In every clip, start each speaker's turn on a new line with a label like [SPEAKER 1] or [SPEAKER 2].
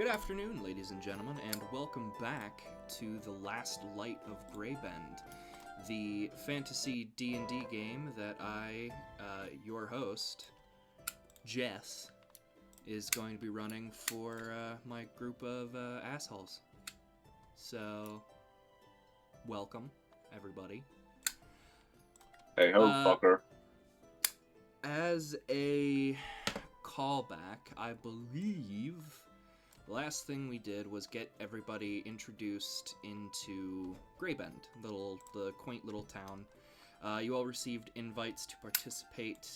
[SPEAKER 1] Good afternoon, ladies and gentlemen, and welcome back to The Last Light of Greybend, the fantasy D&D game that your host, Jess, is going to be running for my group of assholes. So, welcome, everybody.
[SPEAKER 2] Hey ho, fucker.
[SPEAKER 1] As a callback, I believe the last thing we did was get everybody introduced into Greybend, the quaint little town. You all received invites to participate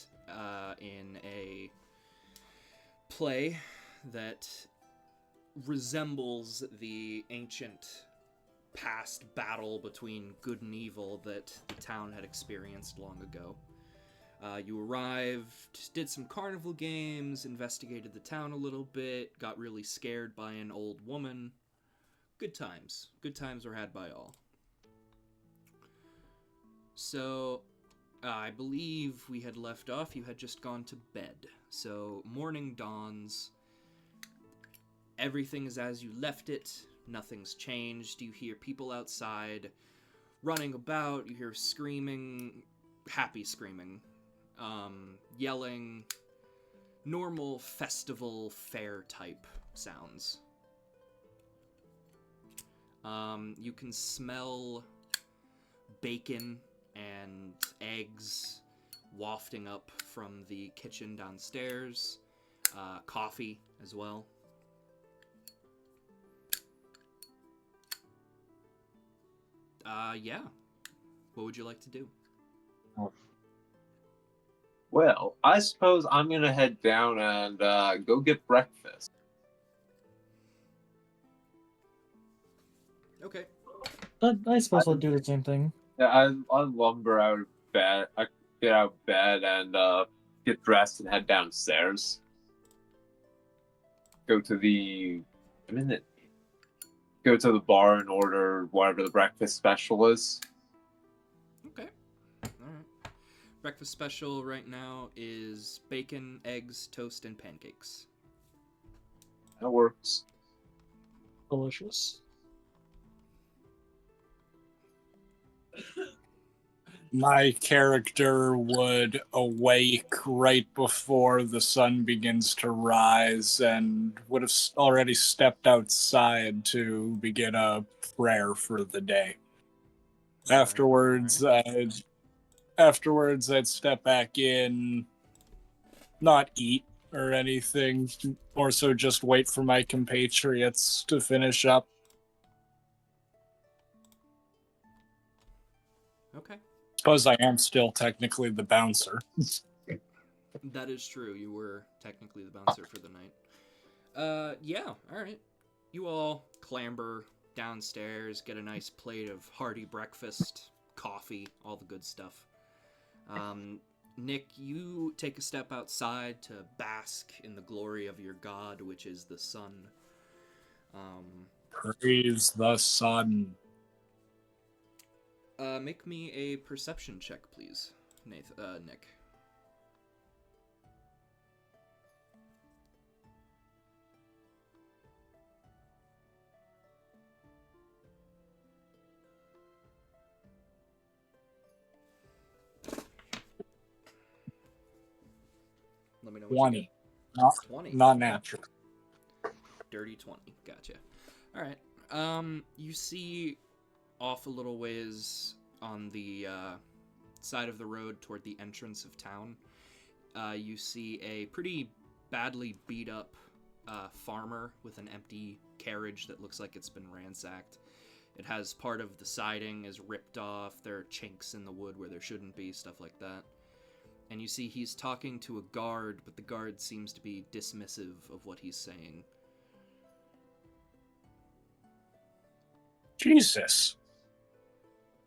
[SPEAKER 1] in a play that resembles the ancient past battle between good and evil that the town had experienced long ago. You arrived, did some carnival games, investigated the town a little bit, got really scared by an old woman. Good times. Good times were had by all. So, I believe we had left off, you had just gone to bed. So, morning dawns. Everything is as you left it. Nothing's changed. You hear people outside running about. You hear screaming, happy screaming. Yelling, normal festival fair type sounds. You can smell bacon and eggs wafting up from the kitchen downstairs. Coffee as well. Yeah. What would you like to do?
[SPEAKER 2] Well, I suppose I'm gonna head down and go get breakfast.
[SPEAKER 1] Okay.
[SPEAKER 3] I suppose I'll do the same thing.
[SPEAKER 2] Yeah, I lumber out of bed. I get out of bed and get dressed and head downstairs. Go to the bar and order whatever the breakfast special is.
[SPEAKER 1] Okay. Alright. Breakfast special right now is bacon, eggs, toast, and pancakes.
[SPEAKER 2] That works.
[SPEAKER 3] Delicious.
[SPEAKER 4] My character would awake right before the sun begins to rise and would have already stepped outside to begin a prayer for the day. Afterwards, I'd step back in, not eat or anything, or so just wait for my compatriots to finish up.
[SPEAKER 1] Okay.
[SPEAKER 4] Suppose I am still technically the bouncer.
[SPEAKER 1] That is true. You were technically the bouncer for the night. Yeah, alright. You all clamber downstairs, get a nice plate of hearty breakfast, coffee, all the good stuff. Nick, you take a step outside to bask in the glory of your god, which is the sun.
[SPEAKER 4] Praise the sun.
[SPEAKER 1] Make me a perception check, please, Nick. Let me know what
[SPEAKER 4] 20.
[SPEAKER 1] you get. 20.
[SPEAKER 4] Not natural.
[SPEAKER 1] Dirty 20. Gotcha. Alright. You see off a little ways on the side of the road toward the entrance of town, you see a pretty badly beat up farmer with an empty carriage that looks like it's been ransacked. It has part of the siding is ripped off, there are chinks in the wood where there shouldn't be, stuff like that. And you see he's talking to a guard, but the guard seems to be dismissive of what he's saying.
[SPEAKER 4] Jesus.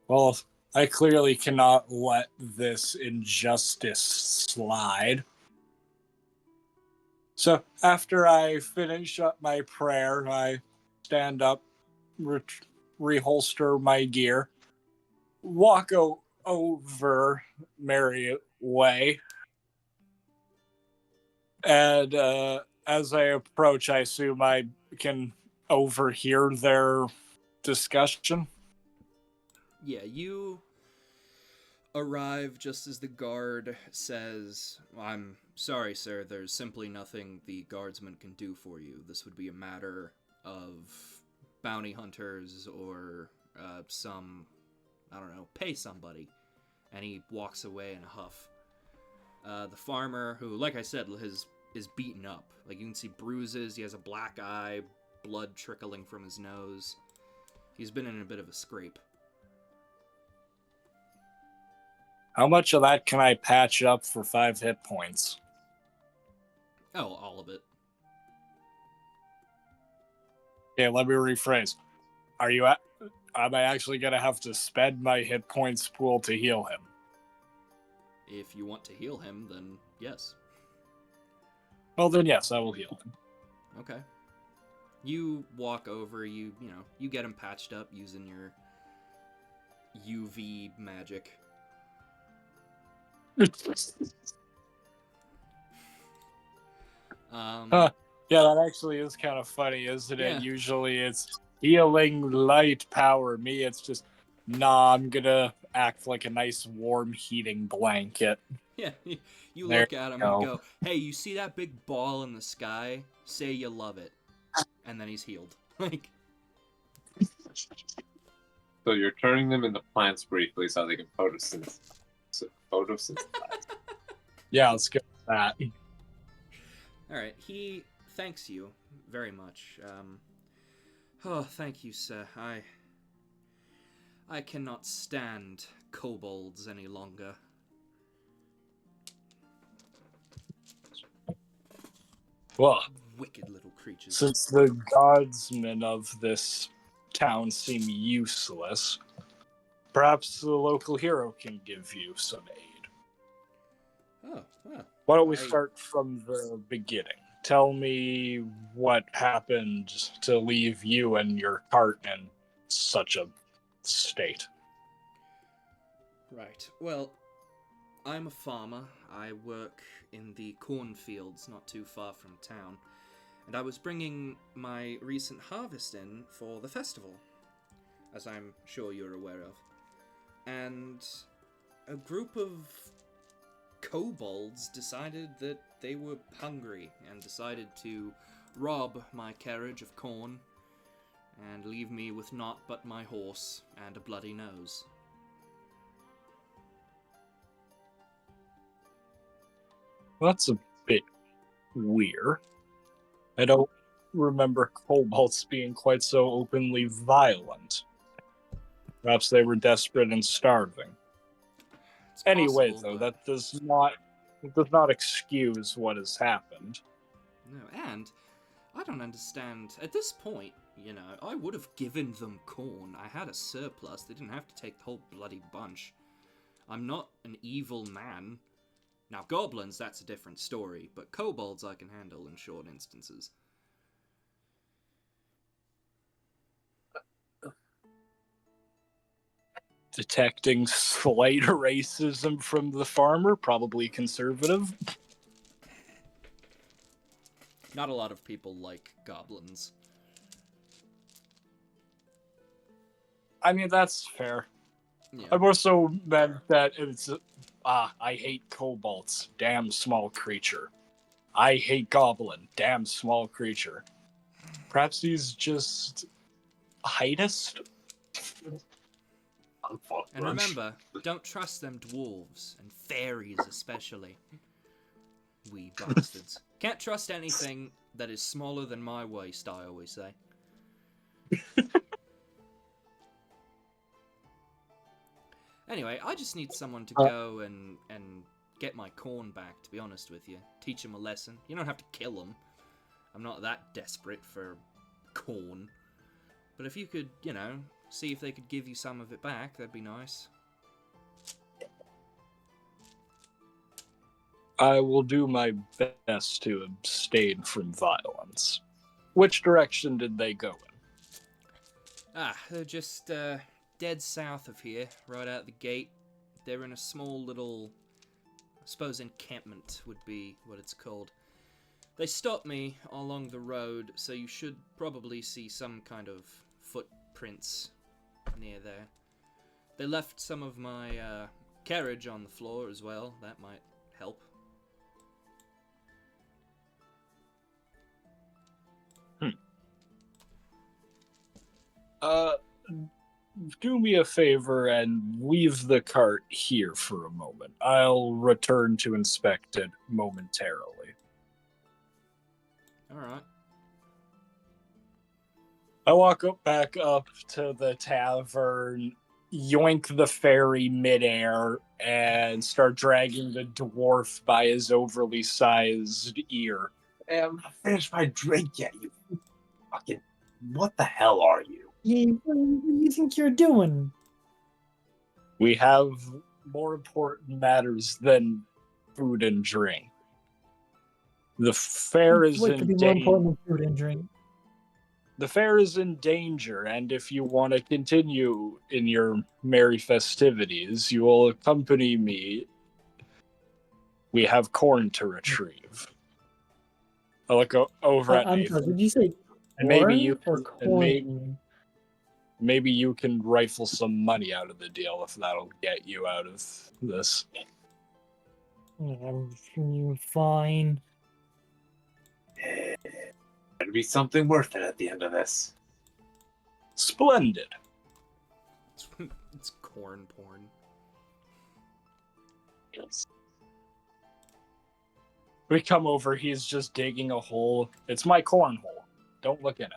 [SPEAKER 4] Well, I clearly cannot let this injustice slide. So after I finish up my prayer, I stand up, reholster my gear, walk over Mary Way, and as I approach, I assume I can overhear their discussion.
[SPEAKER 1] Yeah, you arrive just as the guard says, "I'm sorry, sir, there's simply nothing the guardsman can do for you. This would be a matter of bounty hunters or some, I don't know, pay somebody." And he walks away in a huff. The farmer, who, like I said, is beaten up. Like, you can see bruises, he has a black eye, blood trickling from his nose. He's been in a bit of a scrape.
[SPEAKER 4] How much of that can I patch up for 5 hit points?
[SPEAKER 1] Oh, all of it.
[SPEAKER 4] Okay, let me rephrase. Am I actually gonna have to spend my hit points pool to heal him?
[SPEAKER 1] If you want to heal him, then yes.
[SPEAKER 4] Well, then yes, I will heal him.
[SPEAKER 1] Okay. You walk over, you get him patched up using your UV magic.
[SPEAKER 4] Huh. Yeah, that actually is kind of funny, isn't it?
[SPEAKER 1] Yeah.
[SPEAKER 4] Usually it's healing light power. Me, it's just, nah, I'm gonna act like a nice warm heating blanket.
[SPEAKER 1] Yeah, you
[SPEAKER 4] There
[SPEAKER 1] look at him
[SPEAKER 4] you
[SPEAKER 1] and
[SPEAKER 4] go.
[SPEAKER 1] go, "Hey, you see that big ball in the sky? Say you love it." And then he's healed. Like,
[SPEAKER 2] So you're turning them into plants briefly so they can photosynthesize.
[SPEAKER 4] Yeah, let's go with that.
[SPEAKER 1] alright, he thanks you very much. Oh, thank you, sir. I cannot stand kobolds any longer.
[SPEAKER 4] Well,
[SPEAKER 1] Wicked little creatures.
[SPEAKER 4] since the guardsmen of this town seem useless, perhaps the local hero can give you some aid.
[SPEAKER 1] Oh, well.
[SPEAKER 4] Why don't we start from the beginning? Tell me what happened to leave you and your cart in such a state.
[SPEAKER 1] Right. Well, I'm a farmer. I work in the cornfields not too far from town. And I was bringing my recent harvest in for the festival, as I'm sure you're aware of. And a group of kobolds decided that they were hungry and decided to rob my carriage of corn and leave me with naught but my horse and a bloody nose.
[SPEAKER 4] Well, that's a bit weird. I don't remember kobolds being quite so openly violent. Perhaps they were desperate and starving.
[SPEAKER 1] It's
[SPEAKER 4] Anyway,
[SPEAKER 1] possible,
[SPEAKER 4] though,
[SPEAKER 1] but
[SPEAKER 4] that does not excuse what has happened.
[SPEAKER 1] no, and I don't understand. At this point, I would have given them corn. I had a surplus. They didn't have to take the whole bloody bunch. I'm not an evil man. Now, goblins, that's a different story, but kobolds I can handle in short instances.
[SPEAKER 4] Detecting slight racism from the farmer, probably conservative.
[SPEAKER 1] Not a lot of people like goblins.
[SPEAKER 4] I mean, that's fair.
[SPEAKER 1] Yeah.
[SPEAKER 4] I've also meant that it's I hate kobolds, damn small creature. I hate goblin, damn small creature. Perhaps he's just heightist?
[SPEAKER 1] And remember, don't trust them dwarves, and fairies especially. Wee bastards. Can't trust anything that is smaller than my waist, I always say. Anyway, I just need someone to go and get my corn back, to be honest with you. Teach them a lesson. You don't have to kill them. I'm not that desperate for corn. But if you could, see if they could give you some of it back, that'd be nice.
[SPEAKER 4] I will do my best to abstain from violence. Which direction did they go in?
[SPEAKER 1] They're just dead south of here, right out the gate. They're in a small little, I suppose encampment would be what it's called. They stopped me along the road, so you should probably see some kind of footprints near there. They left some of my carriage on the floor as well. That might help.
[SPEAKER 4] Do me a favor and leave the cart here for a moment. I'll return to inspect it momentarily.
[SPEAKER 1] Alright.
[SPEAKER 4] I walk back up to the tavern, yoink the fairy midair, and start dragging the dwarf by his overly sized ear.
[SPEAKER 2] Hey, I'm not finished my drink yet, you fucking... What the hell are you?
[SPEAKER 3] Yeah, what do you think you're doing?
[SPEAKER 4] We have more important matters than food and drink. The fair is
[SPEAKER 3] What
[SPEAKER 4] in
[SPEAKER 3] could be more
[SPEAKER 4] danger.
[SPEAKER 3] important than food and drink?
[SPEAKER 4] The fair is in danger, and if you want to continue in your merry festivities, you will accompany me. We have corn to retrieve. I look over at
[SPEAKER 3] I'm
[SPEAKER 4] Nathan,
[SPEAKER 3] sorry, did you say
[SPEAKER 4] and maybe you
[SPEAKER 3] corn or
[SPEAKER 4] maybe you can rifle some money out of the deal if that'll get you out of this.
[SPEAKER 3] You're fine.
[SPEAKER 2] There'd be something worth it at the end of this.
[SPEAKER 4] Splendid.
[SPEAKER 1] It's corn porn.
[SPEAKER 2] Yes.
[SPEAKER 4] We come over, he's just digging a hole. It's my corn hole. Don't look in it.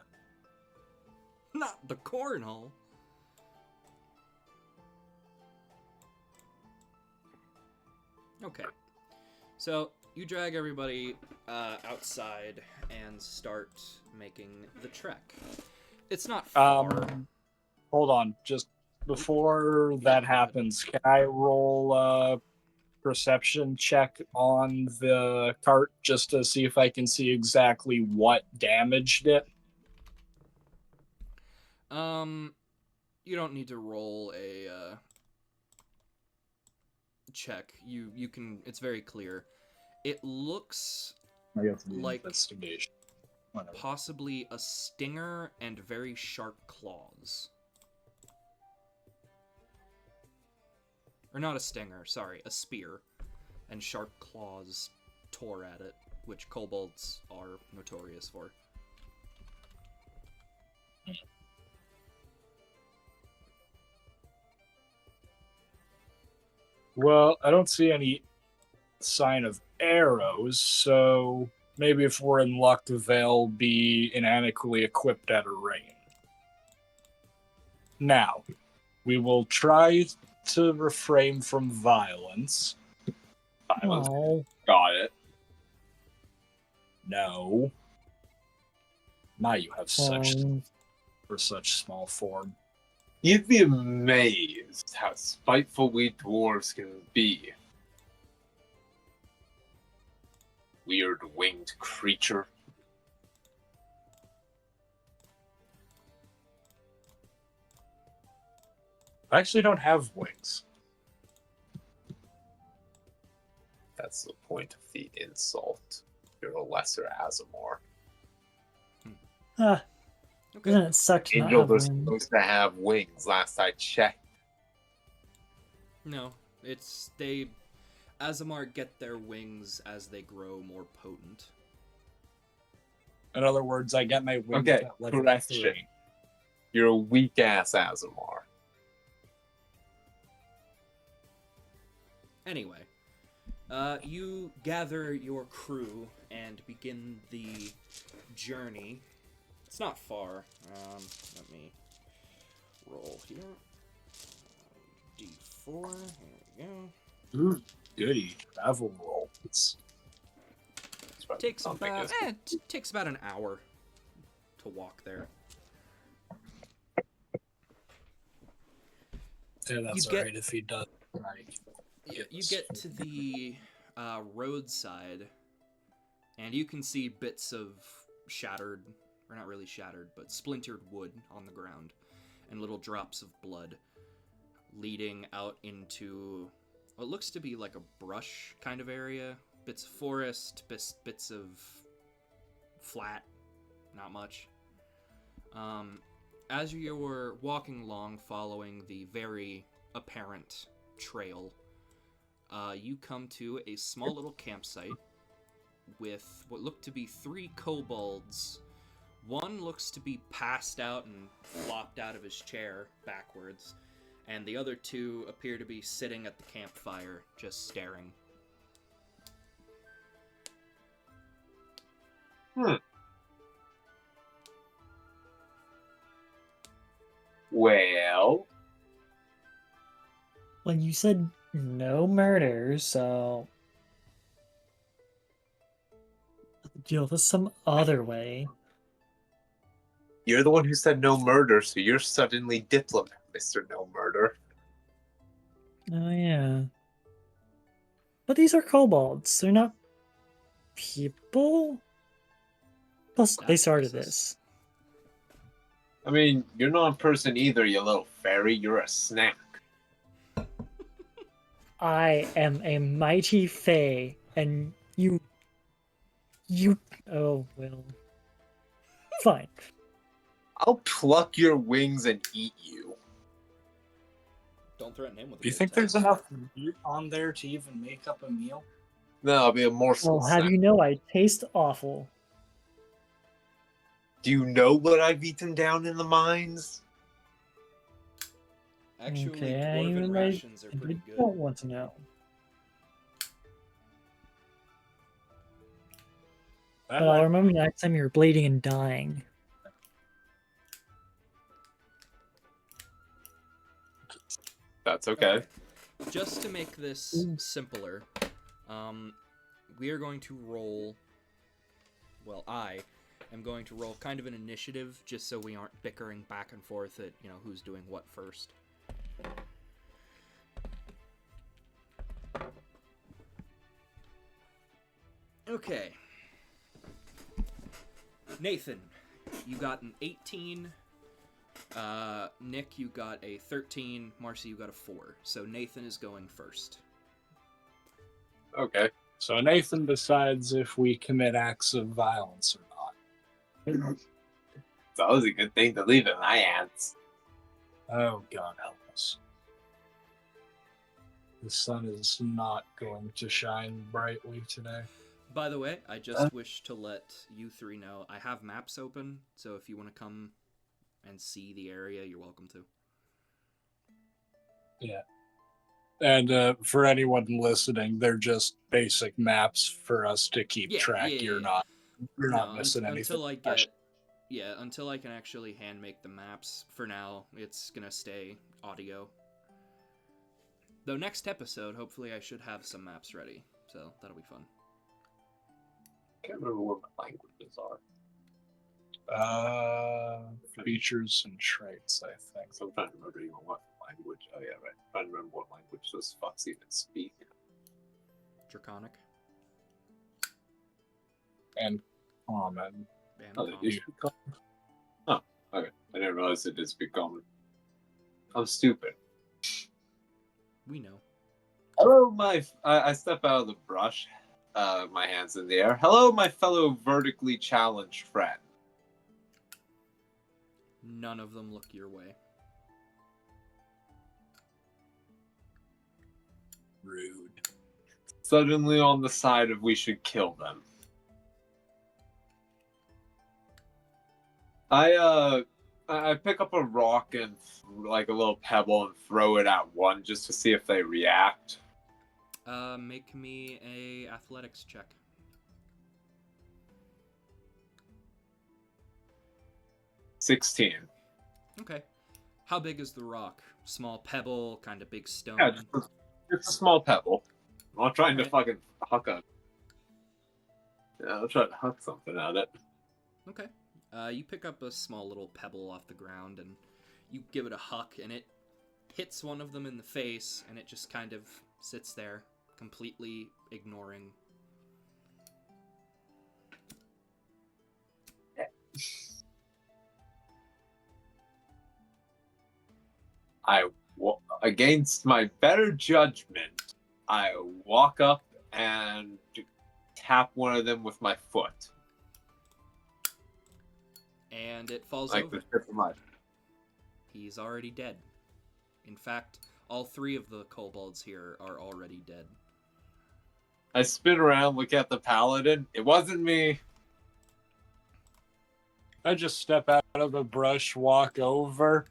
[SPEAKER 1] Not the cornhole. Okay. So, you drag everybody outside and start making the trek. It's not far.
[SPEAKER 4] Hold on. Just before that happens, can I roll a perception check on the cart just to see if I can see exactly what damaged it?
[SPEAKER 1] You don't need to roll a check. You can. It's very clear. It looks
[SPEAKER 4] I guess
[SPEAKER 1] like
[SPEAKER 4] investigation. Whatever.
[SPEAKER 1] possibly a stinger and very sharp claws. Or not a stinger, sorry, a spear. And sharp claws tore at it, which kobolds are notorious for.
[SPEAKER 4] Well, I don't see any sign of arrows, so maybe if we're in luck, they'll be inadequately equipped at a range. Now, we will try to refrain from violence.
[SPEAKER 2] Violence.
[SPEAKER 3] Oh,
[SPEAKER 2] Got it.
[SPEAKER 4] No. My, you have such
[SPEAKER 3] fine.
[SPEAKER 4] for such small form.
[SPEAKER 2] You'd be amazed how spiteful we dwarves can be. Weird winged creature.
[SPEAKER 4] I actually don't have wings.
[SPEAKER 2] That's the point of the insult. You're a lesser Azamor.
[SPEAKER 3] Doesn't it suck to not
[SPEAKER 2] Angels
[SPEAKER 3] have
[SPEAKER 2] are
[SPEAKER 3] wings?
[SPEAKER 2] supposed to have wings, last I checked.
[SPEAKER 1] No, it's they. Azamar get their wings as they grow more potent.
[SPEAKER 4] In other words, I get my wings
[SPEAKER 2] Okay,
[SPEAKER 4] at level
[SPEAKER 2] correction.
[SPEAKER 4] 3.
[SPEAKER 2] You're a weak ass Azamar.
[SPEAKER 1] Anyway, you gather your crew and begin the journey. It's not far. Let me roll here. D4. Here we go.
[SPEAKER 4] Goody. Travel roll.
[SPEAKER 1] Takes
[SPEAKER 2] Something
[SPEAKER 1] about
[SPEAKER 2] is-
[SPEAKER 1] takes about an hour to walk there.
[SPEAKER 4] Yeah, that's
[SPEAKER 1] You get-
[SPEAKER 4] alright if he does. Right.
[SPEAKER 1] You get to the roadside, and you can see bits of shattered, or not really shattered, but splintered wood on the ground, and little drops of blood leading out into what looks to be like a brush kind of area. Bits of forest, bits of flat, not much. As you were walking along, following the very apparent trail, you come to a small little campsite with what look to be 3 kobolds. One looks to be passed out and flopped out of his chair backwards, and the other 2 appear to be sitting at the campfire, just staring.
[SPEAKER 2] Well,
[SPEAKER 3] Well, you said no murder, so deal with this some other way.
[SPEAKER 2] you're the one who said no murder, so you're suddenly diplomat, Mr. No Murder.
[SPEAKER 3] Oh yeah. But these are kobolds. They're not people. Plus, they
[SPEAKER 1] That's
[SPEAKER 3] started
[SPEAKER 1] racist.
[SPEAKER 3] this.
[SPEAKER 2] I mean, you're not a person either, you little fairy. You're a snack.
[SPEAKER 3] I am a mighty fae, and you. Oh well. Fine.
[SPEAKER 2] I'll pluck your wings and eat you.
[SPEAKER 1] Don't threaten him with a
[SPEAKER 4] Do you
[SPEAKER 1] good
[SPEAKER 4] think
[SPEAKER 1] time.
[SPEAKER 4] there's enough meat on there to even make up a meal?
[SPEAKER 2] No, I'll be a morsel
[SPEAKER 3] Well, have
[SPEAKER 2] snack.
[SPEAKER 3] you know I taste awful?
[SPEAKER 2] Do you know what I've eaten down in the mines?
[SPEAKER 1] Actually,
[SPEAKER 3] Okay, I
[SPEAKER 1] dwarven
[SPEAKER 3] even
[SPEAKER 1] rations are
[SPEAKER 3] I
[SPEAKER 1] pretty good.
[SPEAKER 3] don't want to know. But I'll remember next time you're bleeding and dying.
[SPEAKER 2] That's okay.
[SPEAKER 1] Just to make this simpler, we are going to roll. Well, I am going to roll kind of an initiative, just so we aren't bickering back and forth at who's doing what first. Okay. Nathan, you got an 18. Nick, you got a 13. Marcy, you got a 4. So Nathan is going first.
[SPEAKER 2] Okay.
[SPEAKER 4] So Nathan decides if we commit acts of violence or not.
[SPEAKER 2] It's always a good thing to leave in my hands.
[SPEAKER 4] Oh, God help us. The sun is not going to shine brightly today.
[SPEAKER 1] By the way, I just wish to let you 3 know I have maps open, so if you want to come and see the area, you're welcome to.
[SPEAKER 4] Yeah. And for anyone listening, they're just basic maps for us to keep track. You're not missing anything.
[SPEAKER 1] Until I can actually hand make the maps. For now, it's gonna stay audio. Though next episode, hopefully I should have some maps ready, so that'll be fun.
[SPEAKER 2] I can't remember what my languages are.
[SPEAKER 4] Features and traits, I think.
[SPEAKER 2] So I'm trying to remember even what language. Oh yeah, right. I'm trying to remember what language those fucks even speak.
[SPEAKER 1] Draconic.
[SPEAKER 4] And common.
[SPEAKER 1] And
[SPEAKER 2] Oh, they
[SPEAKER 1] common.
[SPEAKER 2] do speak common? Oh, okay. I didn't realize they did speak common. I'm stupid.
[SPEAKER 1] We know.
[SPEAKER 2] Hello, I step out of the brush, my hands in the air. Hello, my fellow vertically challenged friend.
[SPEAKER 1] None of them look your way.
[SPEAKER 4] Rude.
[SPEAKER 2] Suddenly on the side of we should kill them. I pick up a rock and like a little pebble and throw it at one just to see if they react.
[SPEAKER 1] Make me a athletics check.
[SPEAKER 2] $16.
[SPEAKER 1] Okay. How big is the rock? Small pebble, kind of big stone?
[SPEAKER 2] Yeah, just a small pebble. I'm not trying to fucking huck a... Yeah, I'll try to huck something at it.
[SPEAKER 1] Okay. You pick up a small little pebble off the ground and you give it a huck, and it hits one of them in the face, and it just kind of sits there, completely ignoring.
[SPEAKER 2] Against my better judgment, I walk up and tap one of them with my foot.
[SPEAKER 1] And it falls
[SPEAKER 2] Like
[SPEAKER 1] over.
[SPEAKER 2] the tip of my.
[SPEAKER 1] He's already dead. In fact, all 3 of the kobolds here are already dead.
[SPEAKER 2] I spin around, look at the paladin. It wasn't me.
[SPEAKER 4] I just step out of the brush, walk over.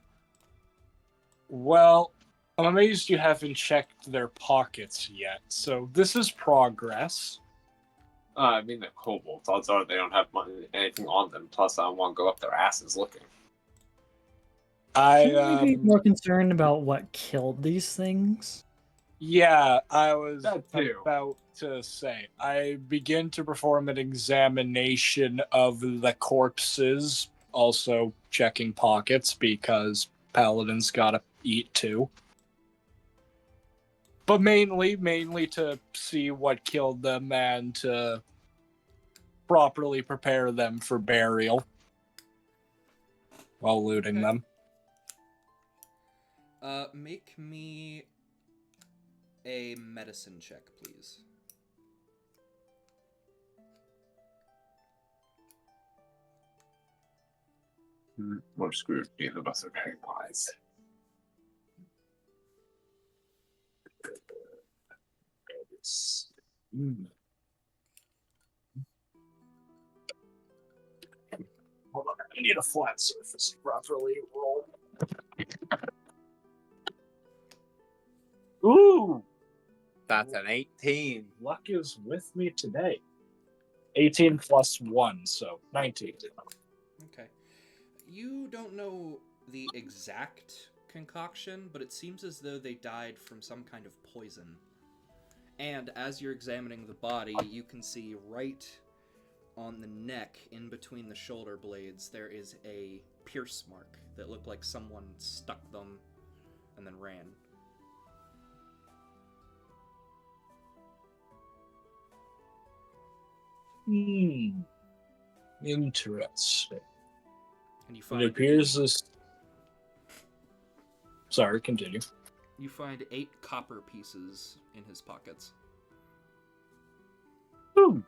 [SPEAKER 4] Well, I'm amazed you haven't checked their pockets yet, so this is progress.
[SPEAKER 2] I mean, the kobolds. Odds are they don't have anything on them. Plus, I don't want to go up their asses looking.
[SPEAKER 3] Shouldn't we be more concerned about what killed these things?
[SPEAKER 4] Yeah, I was
[SPEAKER 2] That too.
[SPEAKER 4] about to say. I begin to perform an examination of the corpses, also checking pockets because paladins gotta eat too. But mainly to see what killed them and to properly prepare them for burial while looting
[SPEAKER 1] Okay.
[SPEAKER 4] them.
[SPEAKER 1] Make me a medicine check, please.
[SPEAKER 2] We're screwed. Neither of us are very wise.
[SPEAKER 4] Hold on, I need a flat surface to properly roll. Ooh!
[SPEAKER 2] That's an 18.
[SPEAKER 4] Luck is with me today. 18 plus 1, so 19.
[SPEAKER 1] Okay. You don't know the exact concoction, but it seems as though they died from some kind of poison. And as you're examining the body, you can see right on the neck, in between the shoulder blades, there is a pierce mark that looked like someone stuck them and then ran.
[SPEAKER 4] Interesting.
[SPEAKER 1] And you
[SPEAKER 4] It
[SPEAKER 1] find
[SPEAKER 4] appears this. Sorry, continue.
[SPEAKER 1] You find 8 copper pieces in his pockets.
[SPEAKER 4] And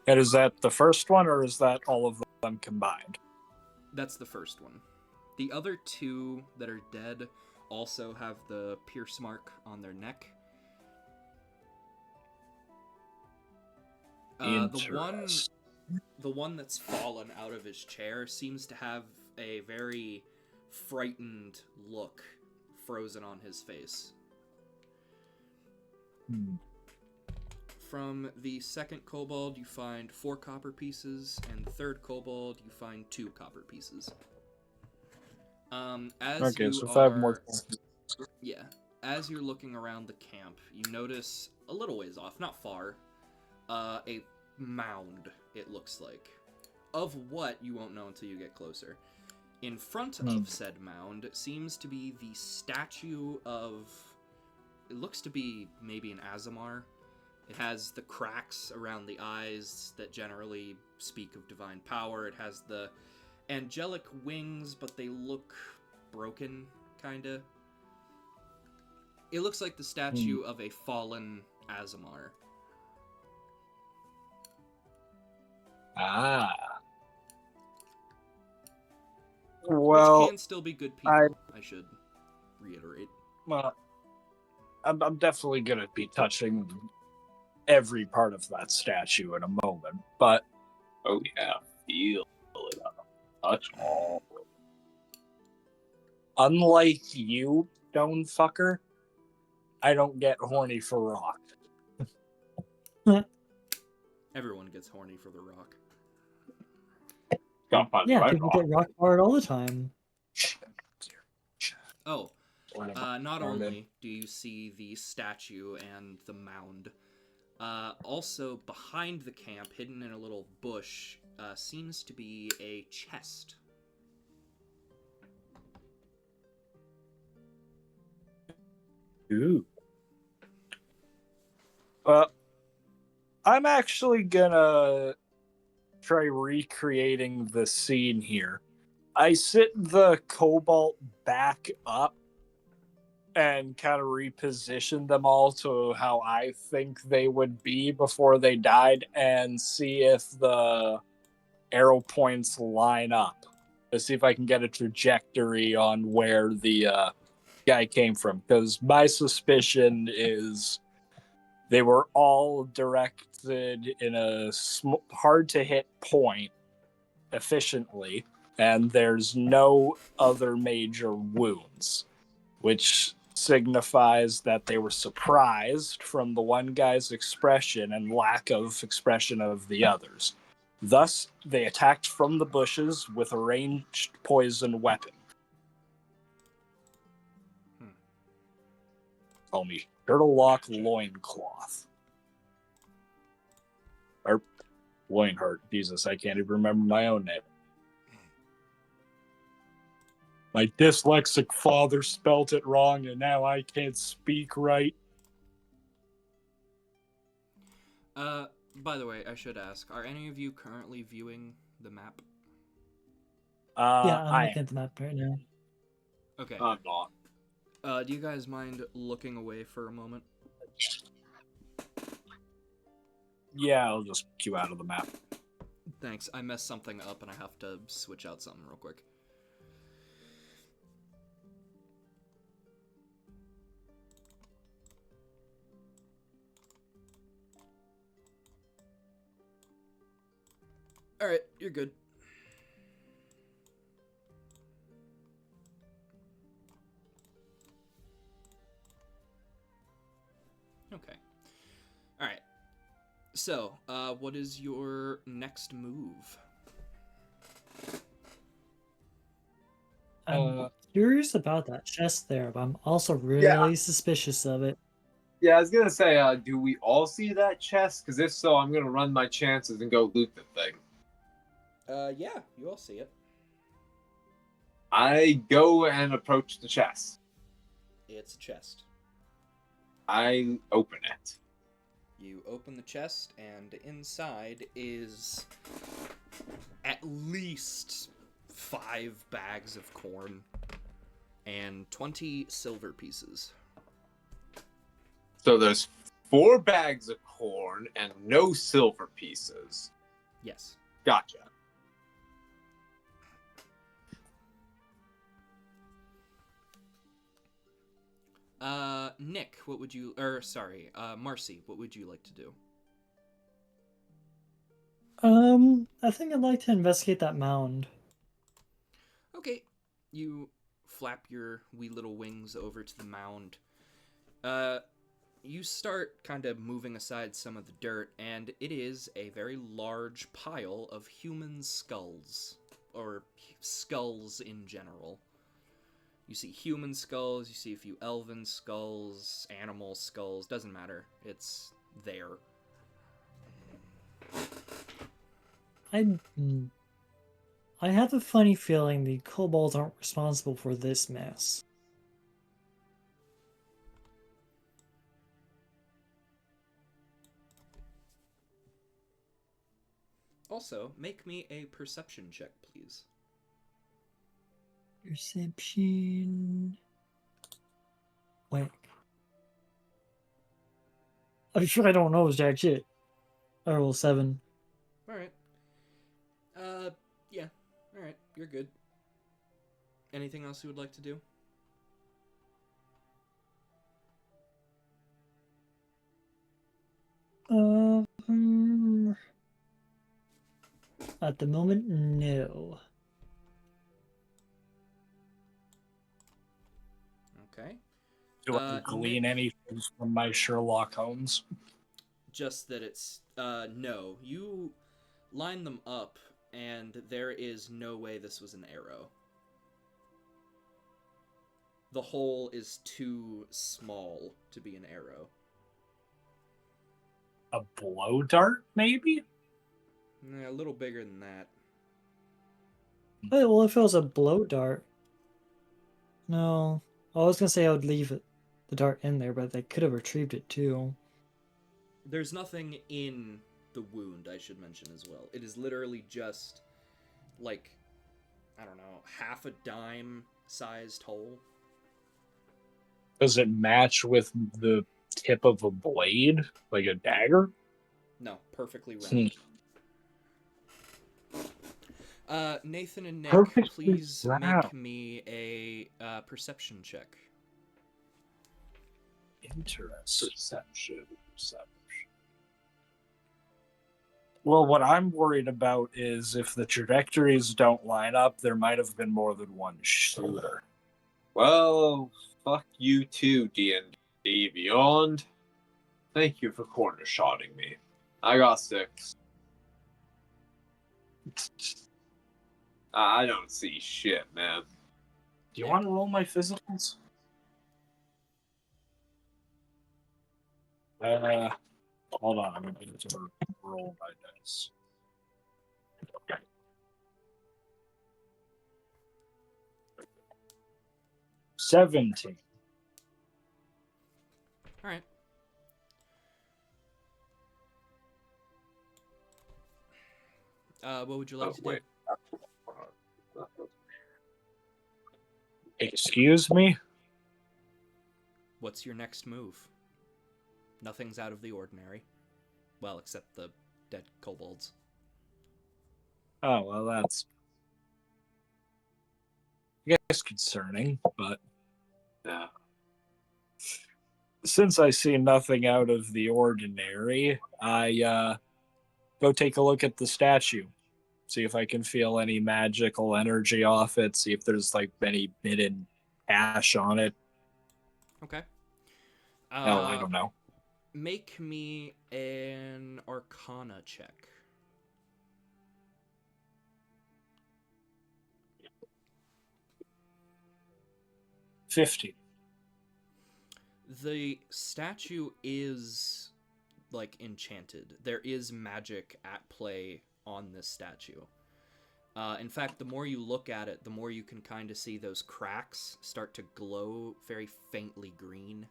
[SPEAKER 4] is that the first one, or is that all of them combined?
[SPEAKER 1] That's the first one. The other 2 that are dead also have the pierce mark on their neck. The one that's fallen out of his chair seems to have a very frightened look frozen on his face. From the second kobold, you find 4 copper pieces, and the third kobold, you find 2 copper pieces. As you're looking around the camp, you notice a little ways off, not far, a mound, it looks like. Of what, you won't know until you get closer. In front of said mound seems to be the statue of... It looks to be maybe an Azamar. It has the cracks around the eyes that generally speak of divine power. It has the angelic wings, but they look broken, kinda. It looks like the statue of a fallen Azamar.
[SPEAKER 4] Ah. Well,
[SPEAKER 1] which can still be good people, I should reiterate.
[SPEAKER 4] Well, I'm definitely going to be touching every part of that statue in a moment, but...
[SPEAKER 2] Oh yeah, feel it up. Touch all.
[SPEAKER 4] Unlike you, stone fucker, I don't get horny for rock.
[SPEAKER 1] Everyone gets horny for the rock.
[SPEAKER 3] Yeah, people get rock hard all the time.
[SPEAKER 1] Oh, not only do you see the statue and the mound, also behind the camp, hidden in a little bush, seems to be a chest.
[SPEAKER 4] Ooh. I'm actually gonna try recreating the scene here. I sit the cobalt back up and kind of reposition them all to how I think they would be before they died, and see if the arrow points line up. Let's see if I can get a trajectory on where the guy came from. Because my suspicion is they were all directed in a hard-to-hit point efficiently, and there's no other major wounds, which signifies that they were surprised from the one guy's expression and lack of expression of the others. Thus, they attacked from the bushes with a ranged poison weapon. Call me Turtlelock Loincloth. Or Loinheart. Jesus, I can't even remember my own name. My dyslexic father spelt it wrong, and now I can't speak right.
[SPEAKER 1] By the way, I should ask, are any of you currently viewing the map?
[SPEAKER 3] Yeah, I'm
[SPEAKER 4] I
[SPEAKER 3] looking at the map right now.
[SPEAKER 1] Okay.
[SPEAKER 2] I'm not.
[SPEAKER 1] Do you guys mind looking away for a moment?
[SPEAKER 4] Yeah, I'll just queue out of the map.
[SPEAKER 1] Thanks. I messed something up and I have to switch out something real quick. Alright, you're good. Okay. Alright. So, what is your next move?
[SPEAKER 3] I'm curious about that chest there, but I'm also really suspicious of it.
[SPEAKER 2] Yeah, I was gonna say, do we all see that chest? Because if so, I'm gonna run my chances and go loot the thing.
[SPEAKER 1] Yeah, you all see it.
[SPEAKER 2] I go and approach the chest.
[SPEAKER 1] It's a chest.
[SPEAKER 2] I open it.
[SPEAKER 1] You open the chest, and inside is at least 5 bags of corn and 20 silver pieces.
[SPEAKER 2] So there's 4 bags of corn and no silver pieces.
[SPEAKER 1] Yes.
[SPEAKER 2] Gotcha.
[SPEAKER 1] Nick, what would you... Marcy, what would you like to do?
[SPEAKER 3] I think I'd like to investigate that mound.
[SPEAKER 1] Okay. You flap your wee little wings over to the mound. You start kind of moving aside some of the dirt, and it is a very large pile of human skulls, or skulls in general. You see human skulls, you see a few elven skulls, animal skulls, doesn't matter. It's there.
[SPEAKER 3] I have a funny feeling the kobolds aren't responsible for this mess.
[SPEAKER 1] Also, make me a perception check, please.
[SPEAKER 3] Perception. Wait. I'm sure I don't know jack shit. I roll 7.
[SPEAKER 1] Alright. Yeah. Alright, you're good. Anything else you would like to do?
[SPEAKER 3] At the moment, no.
[SPEAKER 1] Okay.
[SPEAKER 4] Do I glean
[SPEAKER 1] Nick,
[SPEAKER 4] anything from my Sherlock Holmes?
[SPEAKER 1] just that it's... no. You line them up, and there is no way this was an arrow. The hole is too small to be an arrow.
[SPEAKER 4] A blow dart, maybe?
[SPEAKER 1] A little bigger than that.
[SPEAKER 3] Wait, well, if it was a blow dart. No. I was gonna say I would leave the dart in there, but they could have retrieved it too.
[SPEAKER 1] There's nothing in the wound, I should mention as well. It is literally just, like, I don't know, half a dime sized hole.
[SPEAKER 4] Does it match with the tip of a blade? Like a dagger?
[SPEAKER 1] No, perfectly round. Nathan and Nick,
[SPEAKER 2] Perfectly
[SPEAKER 1] please
[SPEAKER 2] round.
[SPEAKER 1] make me a perception check.
[SPEAKER 4] Interesting.
[SPEAKER 2] Perception.
[SPEAKER 4] Well, what I'm worried about is if the trajectories don't line up, there might have been more than one shooter.
[SPEAKER 2] Well, fuck you too, D&D Beyond. Thank you for corner shotting me. I got 6. I don't see shit, man.
[SPEAKER 4] Do you want to roll my physicals? Hold on, I'm going to roll my dice. $17.
[SPEAKER 1] All right. What would you like to do?
[SPEAKER 4] Excuse me?
[SPEAKER 1] What's your next move? Nothing's out of the ordinary. Well, except the dead kobolds.
[SPEAKER 4] Oh, well, that's, I guess, concerning, but
[SPEAKER 2] Yeah.
[SPEAKER 4] since I see nothing out of the ordinary, I go take a look at the statue. See if I can feel any magical energy off it. See if there's like any hidden ash on it.
[SPEAKER 1] Okay.
[SPEAKER 4] Hell, I don't know.
[SPEAKER 1] Make me an Arcana check.
[SPEAKER 4] $50.
[SPEAKER 1] The statue is like enchanted. There is magic at play on this statue. In fact, the more you look at it, the more you can kind of see those cracks start to glow very faintly green.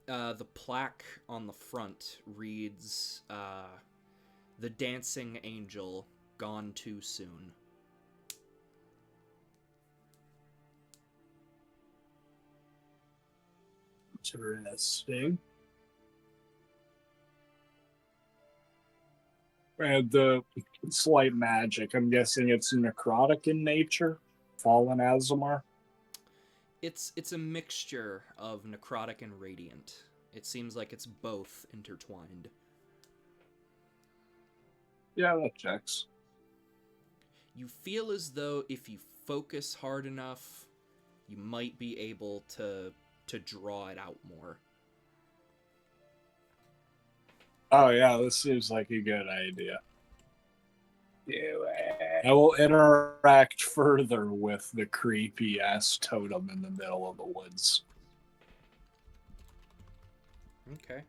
[SPEAKER 1] The plaque on the front reads, "The Dancing Angel, gone too soon."
[SPEAKER 4] Interesting. And the slight magic, I'm guessing it's necrotic in nature? Fallen Azamar?
[SPEAKER 1] It's a mixture of necrotic and radiant. It seems like it's both intertwined.
[SPEAKER 4] Yeah, that checks.
[SPEAKER 1] You feel as though if you focus hard enough, you might be able to draw it out more.
[SPEAKER 4] Oh yeah, this seems like a good idea. I will interact further with the creepy ass totem in the middle of the woods.
[SPEAKER 1] Okay.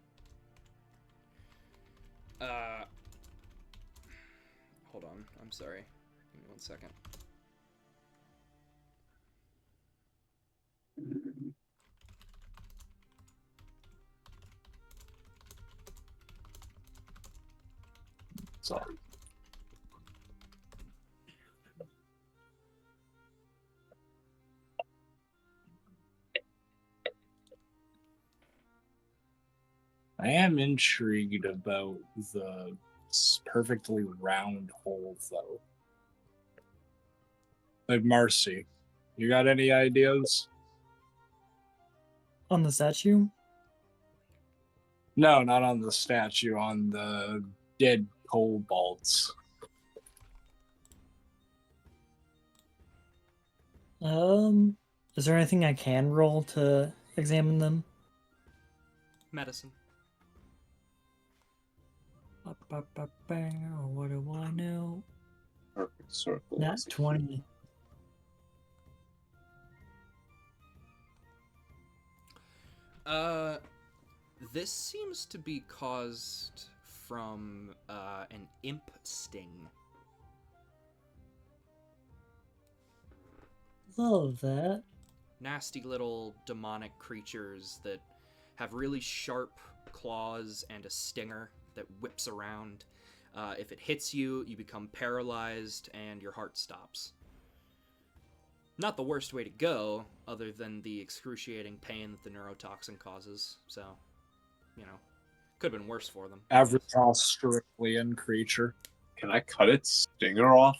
[SPEAKER 1] Hold on. I'm sorry. Give me 1 second.
[SPEAKER 4] Sorry. I am intrigued about the perfectly round hole, though. Like, Marcy, you got any ideas?
[SPEAKER 3] On the statue?
[SPEAKER 4] No, not on the statue, on the dead kobolds.
[SPEAKER 3] Is there anything I can roll to examine them?
[SPEAKER 1] Medicine.
[SPEAKER 3] What do I know?
[SPEAKER 2] Perfect circle.
[SPEAKER 3] Nat 20.
[SPEAKER 1] This seems to be caused from an imp sting.
[SPEAKER 3] Love that.
[SPEAKER 1] Nasty little demonic creatures that have really sharp claws and a stinger that whips around. If it hits you, you become paralyzed and your heart stops. Not the worst way to go, other than the excruciating pain that the neurotoxin causes. So, Could have been worse for them.
[SPEAKER 4] Average Australian creature.
[SPEAKER 2] Can I cut its stinger off?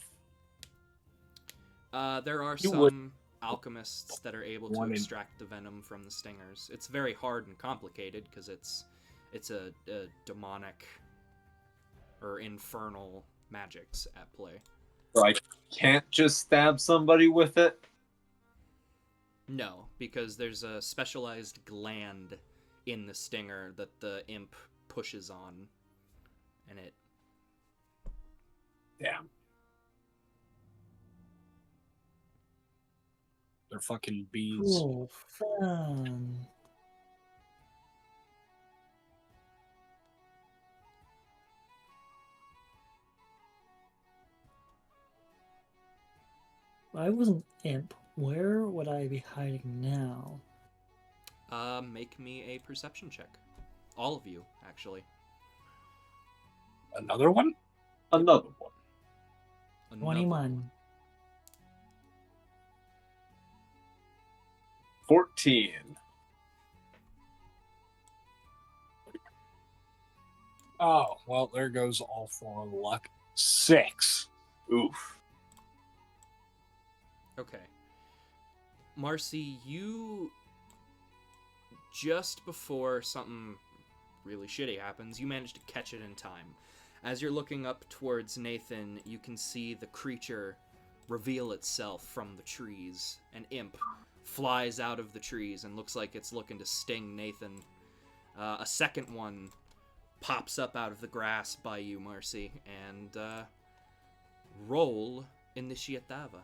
[SPEAKER 1] There are
[SPEAKER 4] You would-
[SPEAKER 1] some alchemists that are able to
[SPEAKER 4] One in-
[SPEAKER 1] extract the venom from the stingers. It's very hard and complicated because it's a demonic or infernal magics at play.
[SPEAKER 2] So I can't just stab somebody with it?
[SPEAKER 1] No, because there's a specialized gland in the stinger that the imp pushes on, and it.
[SPEAKER 2] Damn.
[SPEAKER 4] They're fucking bees.
[SPEAKER 3] Cool. Fun. I wasn't imp. Where would I be hiding now?
[SPEAKER 1] Make me a perception check. All of you, actually.
[SPEAKER 4] Another one?
[SPEAKER 2] Another one.
[SPEAKER 1] Another
[SPEAKER 3] 21.
[SPEAKER 2] 14.
[SPEAKER 4] Oh, well, there goes all 4 of luck. 6.
[SPEAKER 2] Oof.
[SPEAKER 1] Okay. Marcy, you just before something really shitty happens, you manage to catch it in time. As you're looking up towards Nathan, you can see the creature reveal itself from the trees. An imp flies out of the trees and looks like it's looking to sting Nathan. A second one pops up out of the grass by you, Marcy, and roll Initiativa.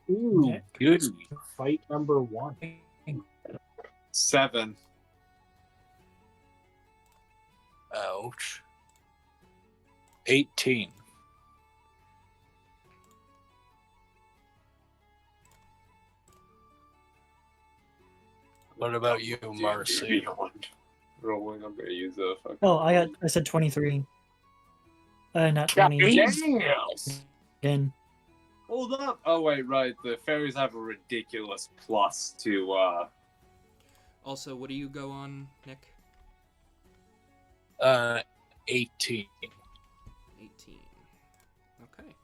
[SPEAKER 4] Ooh,
[SPEAKER 3] Yeah.
[SPEAKER 4] goody. Fight number 1.
[SPEAKER 2] 7.
[SPEAKER 4] Ouch. 18. What about you, Marcy?
[SPEAKER 2] Beyond. Rolling, I'm gonna use a fucking.
[SPEAKER 3] Oh, I said 23. Not 20. Again.
[SPEAKER 2] Hold up. Oh wait, right. The fairies have a ridiculous plus to
[SPEAKER 1] Also, what do you go on, Nick?
[SPEAKER 4] 18.
[SPEAKER 1] 18. Okay.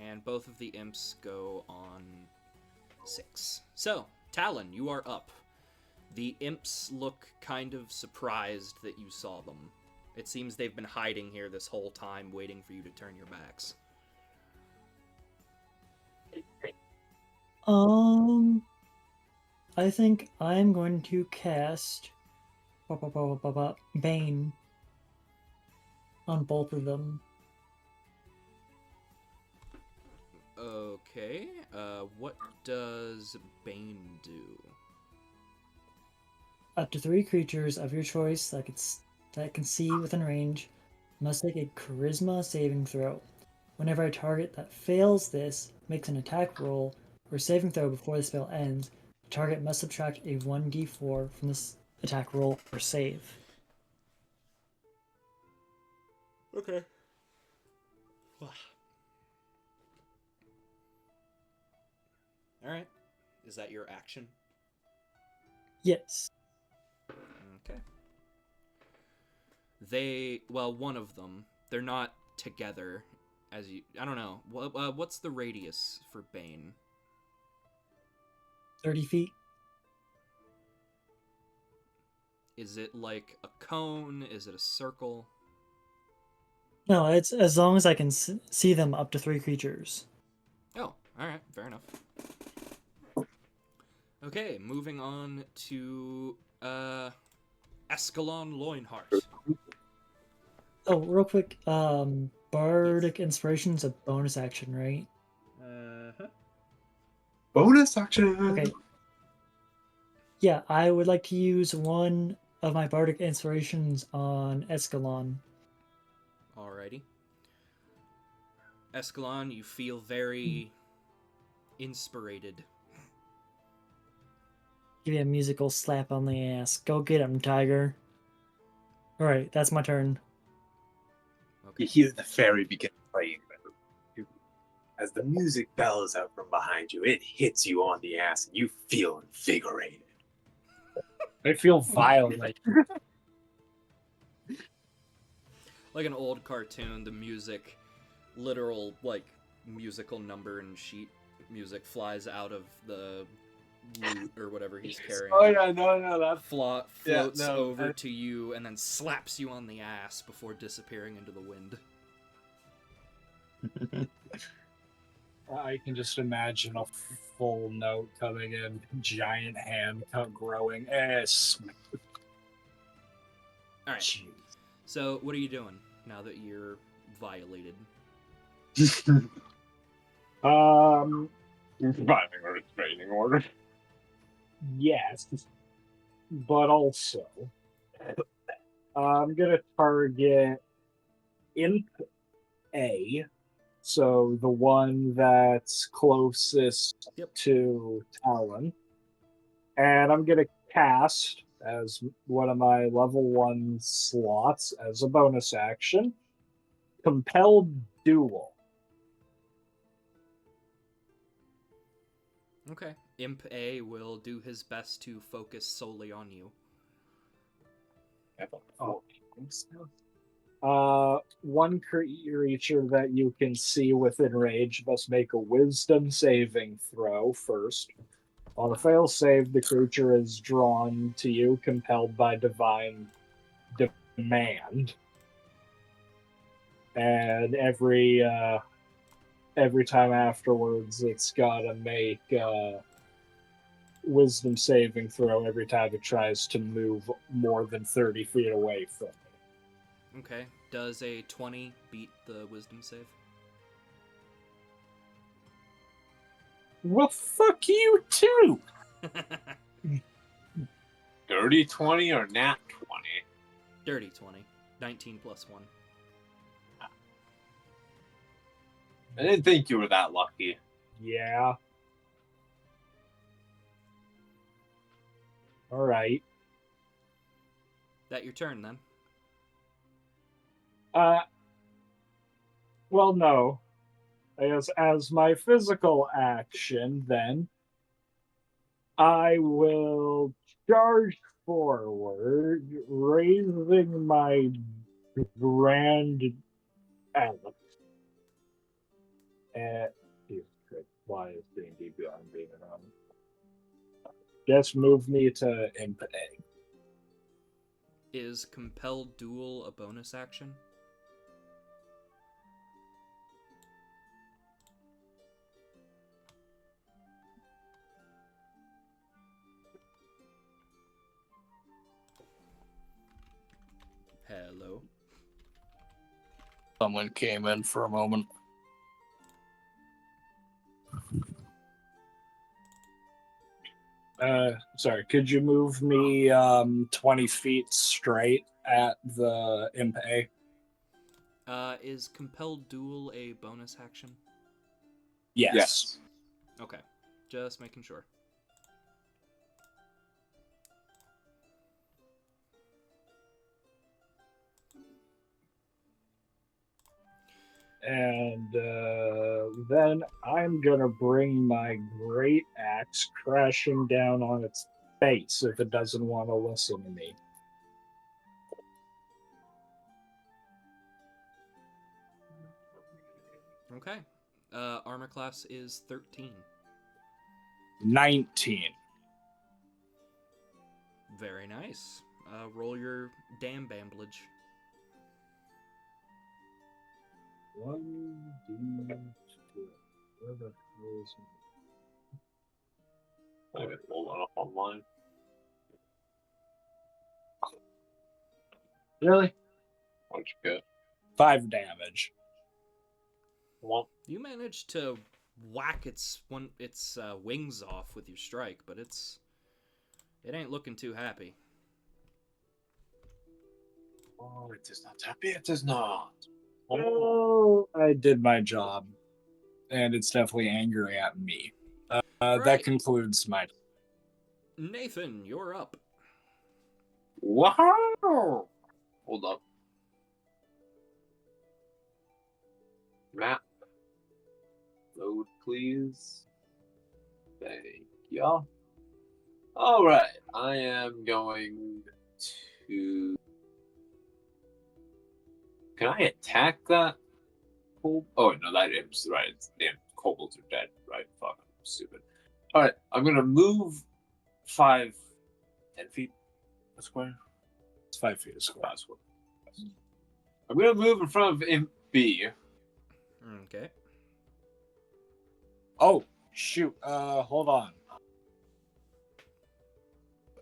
[SPEAKER 1] And both of the imps go on 6. So, Talon, you are up. The imps look kind of surprised that you saw them. It seems they've been hiding here this whole time, waiting for you to turn your backs.
[SPEAKER 3] I think I'm going to cast Bane on both of them.
[SPEAKER 1] Okay, what does Bane do?
[SPEAKER 3] Up to 3 creatures of your choice that can see within range must make a Charisma saving throw. Whenever a target that fails this makes an attack roll or saving throw before the spell ends, the target must subtract a 1d4 from this attack roll or save.
[SPEAKER 1] Okay. Alright. Is that your action?
[SPEAKER 3] Yes.
[SPEAKER 1] Okay. One of them, they're not together as you, I don't know. What's the radius for Bane?
[SPEAKER 3] 30 feet.
[SPEAKER 1] Is it like a cone? Is it a circle?
[SPEAKER 3] No, it's as long as I can see them up to 3 creatures.
[SPEAKER 1] Oh, alright, fair enough. Okay, moving on to Escalon Loinheart.
[SPEAKER 3] Oh, real quick, Bardic Inspiration's a bonus action, right?
[SPEAKER 2] bonus action.
[SPEAKER 3] Okay. Yeah, I would like to use one of my Bardic Inspirations on Escalon.
[SPEAKER 1] Alrighty. Escalon, you feel very inspirated.
[SPEAKER 3] Give you a musical slap on the ass. Go get him, tiger. Alright, that's my turn.
[SPEAKER 2] You hear the fairy begin playing. as the music bells out from behind you, it hits you on the ass and you feel invigorated.
[SPEAKER 4] I feel violent.
[SPEAKER 1] Like an old cartoon, the music, literal, like, musical number and sheet music flies out of the lute or whatever he's carrying.
[SPEAKER 2] Oh yeah, no, that
[SPEAKER 1] Floats over to you and then slaps you on the ass before disappearing into the wind.
[SPEAKER 4] I can just imagine a full note coming in, giant hand growing.
[SPEAKER 1] Alright,
[SPEAKER 4] Jeez.
[SPEAKER 1] so what are you doing now that you're violated?
[SPEAKER 2] Surviving a restraining order.
[SPEAKER 4] Yes, but also, I'm gonna target Imp A, so the one that's closest to Talon, and I'm gonna cast as one of my level 1 slots as a bonus action, Compelled Duel.
[SPEAKER 1] Okay. Imp A will do his best to focus solely on you.
[SPEAKER 4] One creature that you can see within range must make a wisdom saving throw first. On a fail save, the creature is drawn to you, compelled by divine demand. And every time afterwards, it's gotta make wisdom saving throw every time it tries to move more than 30 feet away from it.
[SPEAKER 1] Okay. Does a 20 beat the wisdom save?
[SPEAKER 4] Well, fuck you too!
[SPEAKER 2] Dirty 20 or nat 20?
[SPEAKER 1] Dirty 20. 19 plus 1.
[SPEAKER 2] I didn't think you were that lucky.
[SPEAKER 4] Yeah. Alright.
[SPEAKER 1] That your turn, then?
[SPEAKER 4] Well, no. As my physical action, then, I will charge forward, raising my grand axe. Jesus Christ, why is D&D Beyond being around? Just move me to Imp A.
[SPEAKER 1] Is Compelled Duel a bonus action? Hello?
[SPEAKER 4] Someone came in for a moment. Sorry, could you move me 20 feet straight at the Imp A?
[SPEAKER 1] Is Compelled Duel a bonus action?
[SPEAKER 4] Yes.
[SPEAKER 1] Okay. Just making sure.
[SPEAKER 4] And then I'm gonna bring my great axe crashing down on its face if it doesn't want to listen to me.
[SPEAKER 1] Okay. Armor class is 13.
[SPEAKER 4] 19.
[SPEAKER 1] Very nice. Roll your damn bamblage.
[SPEAKER 4] 1d2. Where the hell is it?
[SPEAKER 2] I can pull that up online.
[SPEAKER 4] Really?
[SPEAKER 2] What'd you get?
[SPEAKER 4] 5 damage.
[SPEAKER 2] Well,
[SPEAKER 1] You managed to whack its wings off with your strike, but it ain't looking too happy.
[SPEAKER 2] oh, it is not happy. It is not.
[SPEAKER 4] Oh, I did my job, and it's definitely angry at me.
[SPEAKER 1] Right.
[SPEAKER 4] That concludes my.
[SPEAKER 1] Nathan, you're up.
[SPEAKER 2] Wow! Hold up. Matt. Load, please. Thank you. All right, I am going to. Can I attack that? Oh no, that is right. It's damn kobolds are dead. Right? Fuck, I'm stupid. All right, I'm gonna move 5, 10 feet a square.
[SPEAKER 4] It's 5 feet a square.
[SPEAKER 2] I'm gonna move in front of Imp B.
[SPEAKER 1] Okay.
[SPEAKER 4] Oh, shoot. Hold on.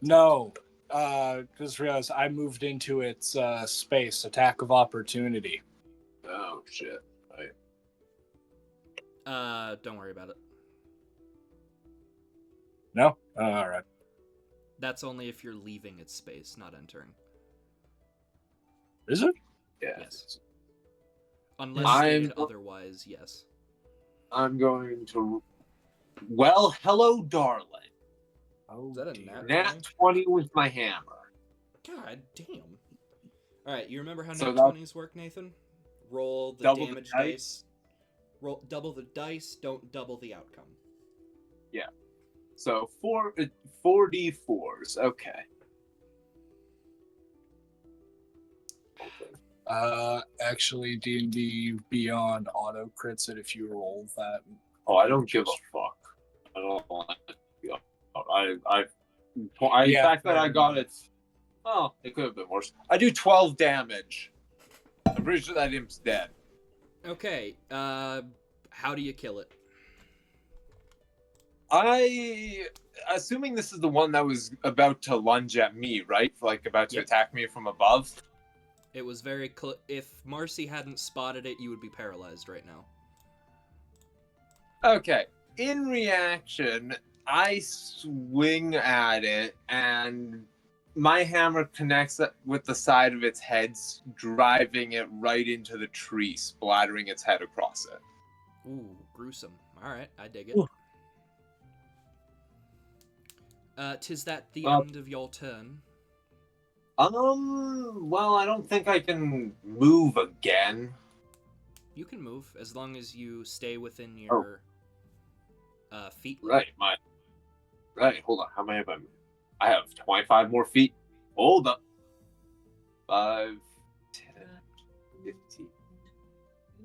[SPEAKER 4] No. Just realized I moved into its space. Attack of opportunity.
[SPEAKER 2] Oh shit! Right.
[SPEAKER 1] Don't worry about it.
[SPEAKER 4] No? Alright.
[SPEAKER 1] That's only if you're leaving its space, not entering.
[SPEAKER 4] Is it?
[SPEAKER 2] Yeah.
[SPEAKER 1] Yes. Unless
[SPEAKER 2] I'm-
[SPEAKER 1] stated otherwise, yes.
[SPEAKER 2] I'm going to. Well, hello, darling.
[SPEAKER 4] Oh,
[SPEAKER 1] Is that a
[SPEAKER 4] dear.
[SPEAKER 2] Nat 20 with my hammer.
[SPEAKER 1] God damn. Alright, you remember how
[SPEAKER 2] So
[SPEAKER 1] nat
[SPEAKER 2] that-
[SPEAKER 1] 20s work, Nathan? Roll the
[SPEAKER 2] Double the
[SPEAKER 1] damage
[SPEAKER 2] dice.
[SPEAKER 1] dice. Roll double the dice, don't double the outcome.
[SPEAKER 2] So 4d4s. Okay.
[SPEAKER 4] Actually, D&D Beyond auto crits it if you roll that.
[SPEAKER 2] Oh, I don't give a fuck. I don't want to. The
[SPEAKER 4] Yeah,
[SPEAKER 2] fact that I
[SPEAKER 4] fair
[SPEAKER 2] got
[SPEAKER 4] enough.
[SPEAKER 2] it. Oh, it could have been worse. I do 12 damage. I'm pretty sure that imp's dead.
[SPEAKER 1] Okay, how do you kill it?
[SPEAKER 2] Assuming this is the one that was about to lunge at me, right? Like about to
[SPEAKER 1] Yep.
[SPEAKER 2] attack me from above.
[SPEAKER 1] It was very if Marcy hadn't spotted it, you would be paralyzed right now.
[SPEAKER 2] Okay. In reaction, I swing at it, and my hammer connects with the side of its head, driving it right into the tree, splattering its head across it.
[SPEAKER 1] Ooh, gruesome. Alright, I dig it.
[SPEAKER 4] Ooh.
[SPEAKER 1] 'Tis that the
[SPEAKER 2] Well-
[SPEAKER 1] end of your turn.
[SPEAKER 2] Well, I don't think I can move again.
[SPEAKER 1] You can move as long as you stay within your feet limit.
[SPEAKER 2] Right, hold on. How many have I moved? I have 25 more feet. Hold up. 5, 10, 15.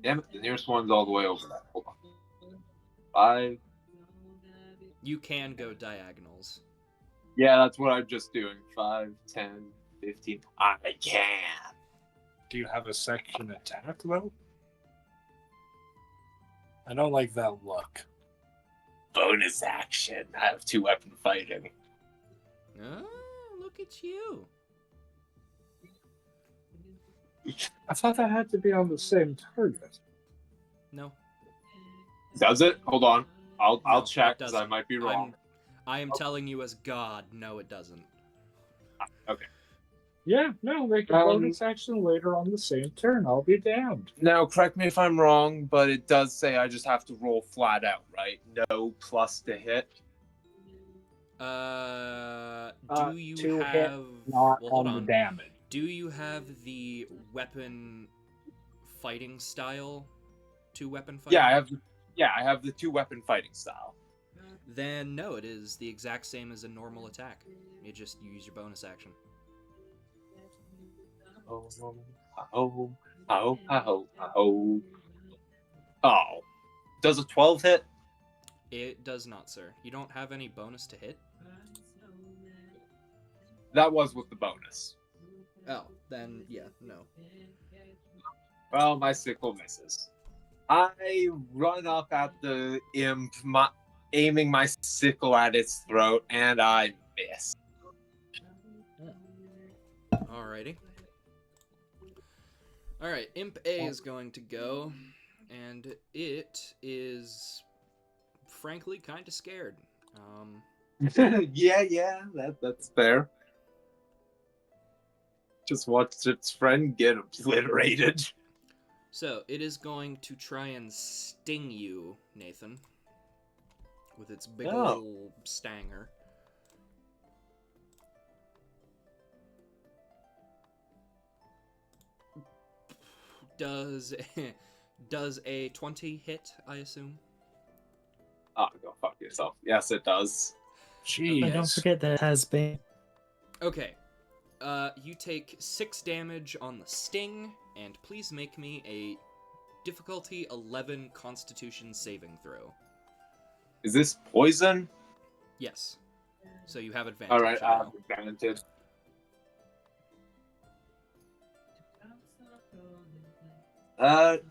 [SPEAKER 2] Damn it, the nearest one's all the way over that. Hold on. 5.
[SPEAKER 1] You can go diagonals.
[SPEAKER 2] Yeah, that's what I'm just doing. 5, 10, 15. I can.
[SPEAKER 4] Do you have a section attack, though? I don't like that look.
[SPEAKER 2] Bonus action. I have 2 weapon fighting.
[SPEAKER 1] Oh, look at you.
[SPEAKER 4] I thought that had to be on the same target.
[SPEAKER 1] No.
[SPEAKER 2] Does it? Hold on. I'll
[SPEAKER 1] No,
[SPEAKER 2] check
[SPEAKER 1] it
[SPEAKER 2] because I
[SPEAKER 1] doesn't.
[SPEAKER 2] might be wrong.
[SPEAKER 1] I am telling you as God, no, it doesn't.
[SPEAKER 4] Yeah, no, make a bonus action later on the same turn. I'll be damned.
[SPEAKER 2] Now, correct me if I'm wrong, but it does say I just have to roll flat out, right? No plus to hit.
[SPEAKER 1] Do you
[SPEAKER 4] to hit,
[SPEAKER 1] have...
[SPEAKER 4] Not
[SPEAKER 1] well, hold
[SPEAKER 4] on the
[SPEAKER 1] on.
[SPEAKER 4] damage.
[SPEAKER 1] Do you have the weapon fighting style? 2 weapon fighting?
[SPEAKER 2] Yeah, I have the 2 weapon fighting style.
[SPEAKER 1] Then no, it is the exact same as a normal attack. You just use your bonus action.
[SPEAKER 2] Oh. Does a 12 hit?
[SPEAKER 1] It does not, sir. You don't have any bonus to hit?
[SPEAKER 2] That was with the bonus.
[SPEAKER 1] Oh, then yeah, no.
[SPEAKER 2] Well, my sickle misses. I run up at the imp, aiming my sickle at its throat, and I miss.
[SPEAKER 1] Alrighty. Alright, Imp A is going to go, and it is frankly kind of scared.
[SPEAKER 2] Yeah, that's fair. Just watched its friend get obliterated.
[SPEAKER 1] So, it is going to try and sting you, Nathan, with its big ol' stanger. Does a 20 hit, I assume?
[SPEAKER 2] Oh, go fuck yourself. Yes, it does.
[SPEAKER 4] Jeez.
[SPEAKER 3] But don't forget that it has been.
[SPEAKER 1] Okay. You take 6 damage on the sting, and please make me a difficulty 11 Constitution saving throw.
[SPEAKER 2] Is this poison?
[SPEAKER 1] Yes. So you have advantage.
[SPEAKER 2] All right, I have
[SPEAKER 1] now.
[SPEAKER 2] advantage.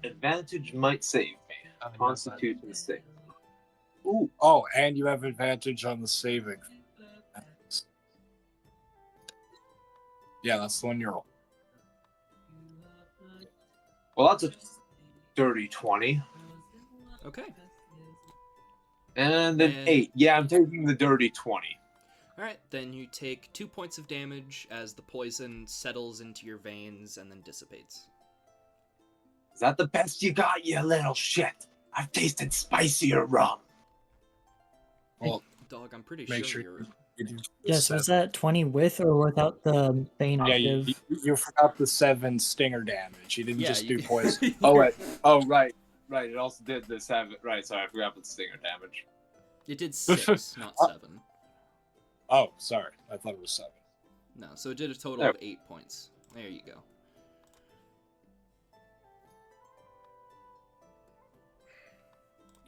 [SPEAKER 2] Advantage might save me. Constitution save.
[SPEAKER 4] Ooh. Oh, and you have advantage on the saving. Yeah, that's the one you're on.
[SPEAKER 2] Well, that's a dirty 20.
[SPEAKER 1] Okay.
[SPEAKER 2] And an 8. Yeah, I'm taking the dirty 20.
[SPEAKER 1] Alright, then you take 2 points of damage as the poison settles into your veins and then dissipates.
[SPEAKER 2] Is that the best you got, you little shit? I've tasted spicier rum.
[SPEAKER 4] Well,
[SPEAKER 1] Dog, I'm pretty
[SPEAKER 4] make
[SPEAKER 1] sure
[SPEAKER 4] sure
[SPEAKER 1] you're...
[SPEAKER 4] you do the
[SPEAKER 3] Yes, was
[SPEAKER 4] 7.
[SPEAKER 3] that 20 with or without the Bane
[SPEAKER 4] Yeah,
[SPEAKER 3] active?
[SPEAKER 4] you forgot the 7 stinger damage. You didn't
[SPEAKER 1] Yeah,
[SPEAKER 4] just do poison.
[SPEAKER 2] Oh, wait. Oh, right. Right, it also did this have it. Right, sorry, I forgot about the stinger damage.
[SPEAKER 1] It did 6, not 7.
[SPEAKER 4] Oh, sorry. I thought it was 7.
[SPEAKER 1] No, so it did a total of 8 points. There you go.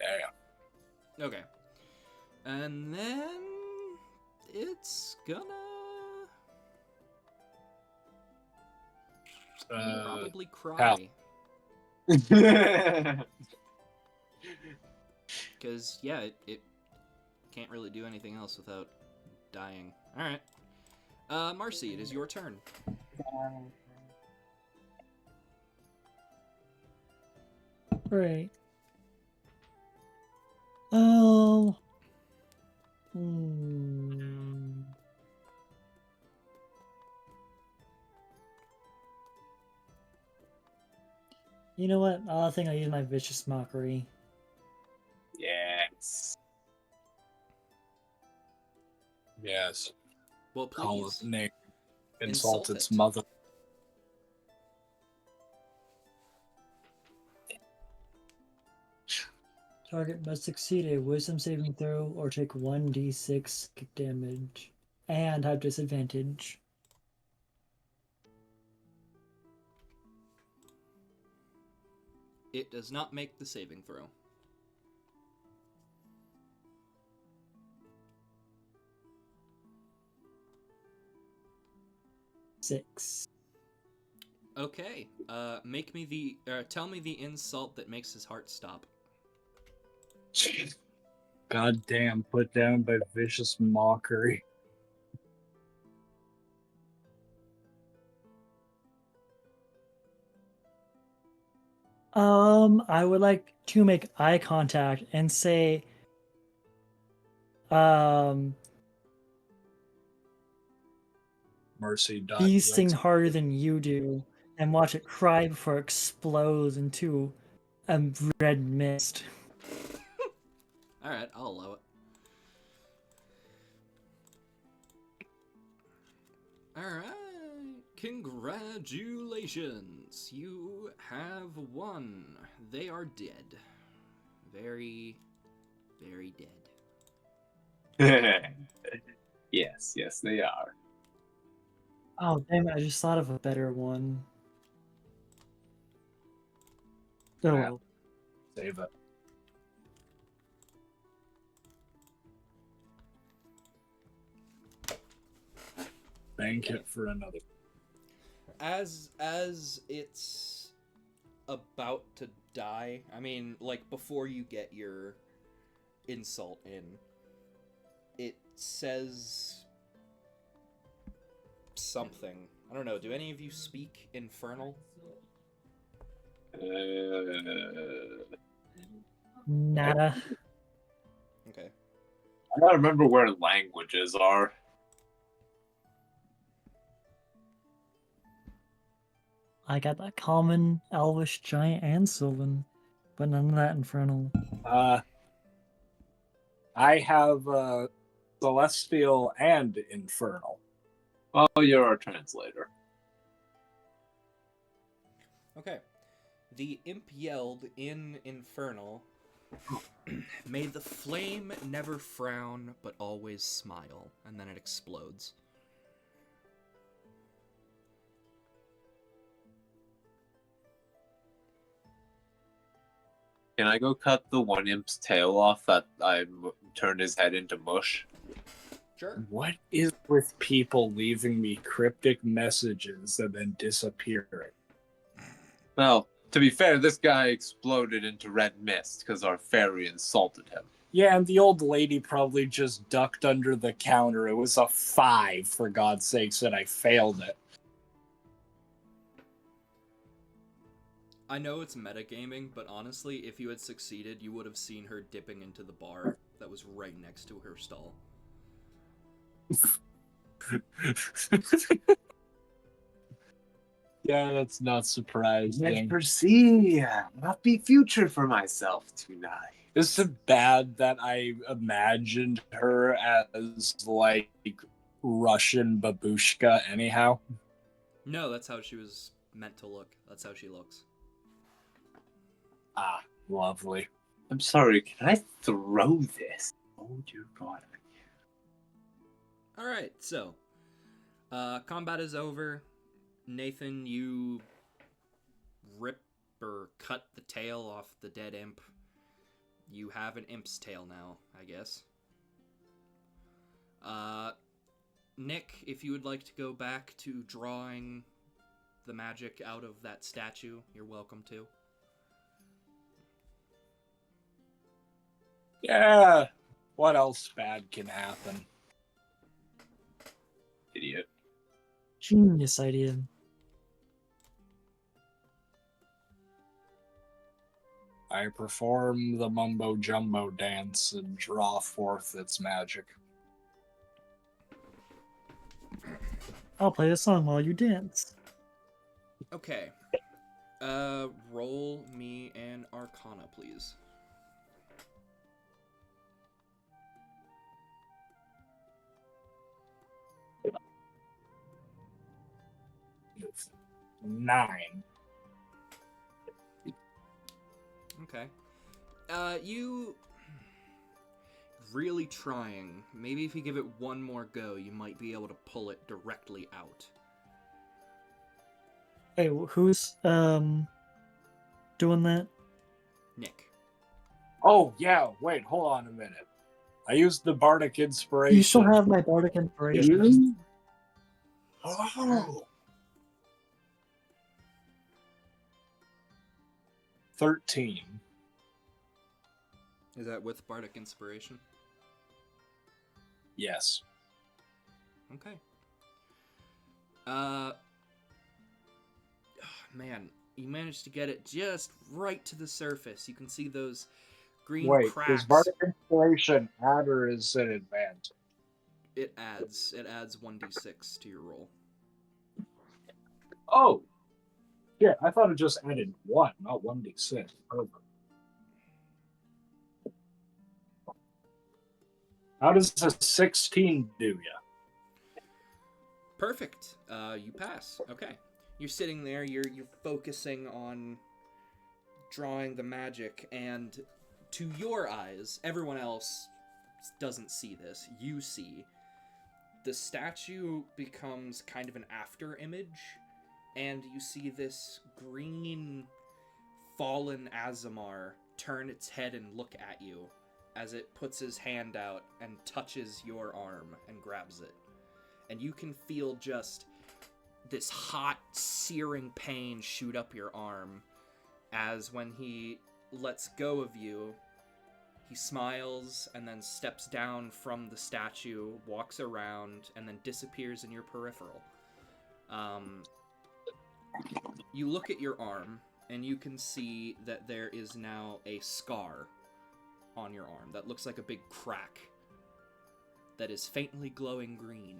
[SPEAKER 4] Yeah.
[SPEAKER 1] Okay. And then... it's gonna... probably cry. Because, yeah, it can't really do anything else without dying. Alright. Marcy, it is your turn.
[SPEAKER 3] Right. Oh. You know what? I think I'll use my vicious mockery.
[SPEAKER 2] Yes.
[SPEAKER 4] Yes.
[SPEAKER 1] Well,
[SPEAKER 4] Call
[SPEAKER 1] please.
[SPEAKER 4] it name.
[SPEAKER 1] Insult
[SPEAKER 4] Insult its
[SPEAKER 1] it.
[SPEAKER 4] mother.
[SPEAKER 3] Target must succeed a wisdom saving throw or take 1d6 kick damage and have disadvantage.
[SPEAKER 1] It does not make the saving throw.
[SPEAKER 3] Six.
[SPEAKER 1] Okay. Make me the... tell me the insult that makes his heart stop.
[SPEAKER 4] God damn, put down by vicious mockery.
[SPEAKER 3] I would like to make eye contact and say,
[SPEAKER 4] Mercy died.
[SPEAKER 3] these sing harder than you do, and watch it cry before it explodes into a red mist.
[SPEAKER 1] Alright, I'll allow it. Alright, congratulations. You have won. They are dead. Very, very dead.
[SPEAKER 2] Yes, they are.
[SPEAKER 3] Oh, damn it, I just thought of a better one. Oh,
[SPEAKER 4] Yeah.
[SPEAKER 3] well.
[SPEAKER 4] Save it. Bank it for another.
[SPEAKER 1] As it's about to die, I mean, like, before you get your insult in, it says something. I don't know, do any of you speak Infernal?
[SPEAKER 3] Nada.
[SPEAKER 1] Okay.
[SPEAKER 2] I gotta remember where languages are.
[SPEAKER 3] I got that common, elvish, giant, and sylvan, but none of that infernal.
[SPEAKER 4] I have celestial and infernal.
[SPEAKER 2] Oh, you're our translator.
[SPEAKER 1] Okay. The imp yelled in Infernal, May the flame never frown, but always smile. And then it explodes.
[SPEAKER 2] Can I go cut the one imp's tail off that turned his head into mush?
[SPEAKER 1] Sure.
[SPEAKER 4] What is with people leaving me cryptic messages and then disappearing?
[SPEAKER 2] Well, to be fair, this guy exploded into red mist because our fairy insulted him.
[SPEAKER 4] Yeah, and the old lady probably just ducked under the counter. It was a 5, for God's sakes, and I failed it.
[SPEAKER 1] I know it's metagaming, but honestly, if you had succeeded, you would have seen her dipping into the bar that was right next to her stall.
[SPEAKER 4] Yeah, that's not surprising.
[SPEAKER 2] Foresee, not be future for myself tonight.
[SPEAKER 4] Is it bad that I imagined her as, like, Russian babushka anyhow?
[SPEAKER 1] No, that's how she was meant to look. That's how she looks.
[SPEAKER 4] Ah, lovely.
[SPEAKER 2] I'm sorry, can I throw this? Oh dear God.
[SPEAKER 1] Alright, so. Combat is over. Nathan, you rip or cut the tail off the dead imp. You have an imp's tail now, I guess. Nick, if you would like to go back to drawing the magic out of that statue, you're welcome to.
[SPEAKER 4] Yeah, what else bad can happen?
[SPEAKER 2] Idiot.
[SPEAKER 3] Genius idea.
[SPEAKER 4] I perform the mumbo-jumbo dance and draw forth its magic.
[SPEAKER 3] I'll play a song while you dance.
[SPEAKER 1] Okay. Roll me an Arcana, please.
[SPEAKER 4] It's 9.
[SPEAKER 1] Okay. You really trying. Maybe if you give it one more go, you might be able to pull it directly out.
[SPEAKER 3] Hey, who's doing that?
[SPEAKER 1] Nick.
[SPEAKER 4] Oh, yeah, wait, hold on a minute. I used the bardic inspiration.
[SPEAKER 3] You still have my bardic inspiration.
[SPEAKER 4] Oh. 13.
[SPEAKER 1] Is that with Bardic Inspiration?
[SPEAKER 4] Yes.
[SPEAKER 1] Okay. Man, you managed to get it just right to the surface. You can see those green
[SPEAKER 4] Wait,
[SPEAKER 1] cracks.
[SPEAKER 4] is bardic inspiration add or is it advanced?
[SPEAKER 1] It adds 1d6 to your roll.
[SPEAKER 4] Oh! Yeah, I thought it just added 1, not 1d6. Perfect. How does a 16 do ya?
[SPEAKER 1] Perfect. You pass. Okay. You're sitting there, you're focusing on drawing the magic, and to your eyes, everyone else doesn't see this. You see the statue becomes kind of an after image, and you see this green fallen Azamar turn its head and look at you as it puts his hand out and touches your arm and grabs it. And you can feel just this hot, searing pain shoot up your arm as when he lets go of you, he smiles and then steps down from the statue, walks around, and then disappears in your peripheral. You look at your arm, and you can see that there is now a scar on your arm that looks like a big crack that is faintly glowing green.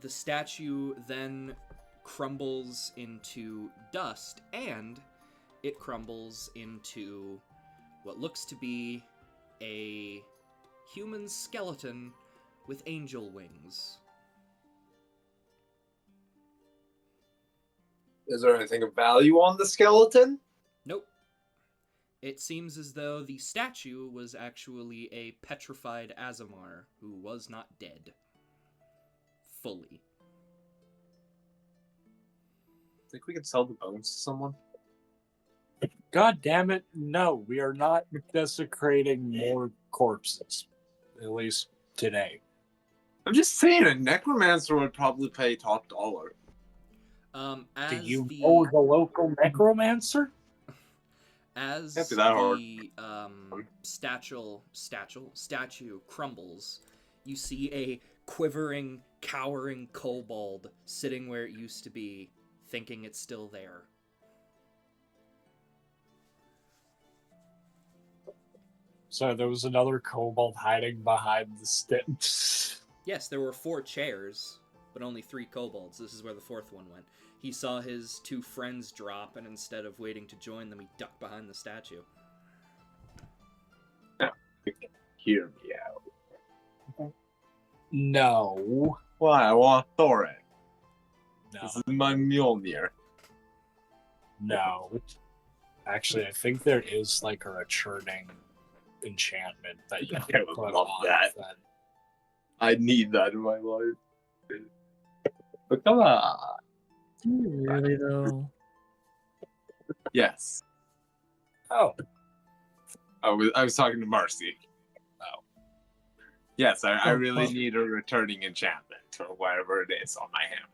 [SPEAKER 1] The statue then crumbles into dust, and it crumbles into what looks to be a human skeleton with angel wings.
[SPEAKER 2] Is there anything of value on the skeleton?
[SPEAKER 1] Nope. It seems as though the statue was actually a petrified Azamar who was not dead. Fully.
[SPEAKER 2] Think we could sell the bones to someone?
[SPEAKER 4] God damn it, no, we are not desecrating more corpses. At least today.
[SPEAKER 2] I'm just saying, a necromancer would probably pay top dollar.
[SPEAKER 1] As
[SPEAKER 4] Do you
[SPEAKER 1] the
[SPEAKER 4] know the local necromancer?
[SPEAKER 1] as
[SPEAKER 2] Can't be that hard.
[SPEAKER 1] the statue crumbles, you see a quivering, cowering kobold sitting where it used to be, thinking it's still there.
[SPEAKER 4] So there was another kobold hiding behind the steps.
[SPEAKER 1] Yes, there were 4 chairs, but only 3 kobolds. This is where the 4th one went. He saw his 2 friends drop, and instead of waiting to join them, he ducked behind the statue.
[SPEAKER 2] Hear me out.
[SPEAKER 4] No.
[SPEAKER 2] Why? I want Thorin.
[SPEAKER 4] No.
[SPEAKER 2] This is my Mjolnir.
[SPEAKER 4] No. Actually, I think there is like a returning enchantment that you
[SPEAKER 2] I
[SPEAKER 4] can
[SPEAKER 2] would
[SPEAKER 4] put
[SPEAKER 2] love
[SPEAKER 4] on
[SPEAKER 2] that. I need that in my life. But come on.
[SPEAKER 3] Do you really though?
[SPEAKER 2] Yes.
[SPEAKER 4] Oh.
[SPEAKER 2] I was talking to Marcy.
[SPEAKER 4] Oh.
[SPEAKER 2] Yes, I
[SPEAKER 3] Oh,
[SPEAKER 2] really
[SPEAKER 3] well.
[SPEAKER 2] need a returning enchantment or whatever it is on my hammer.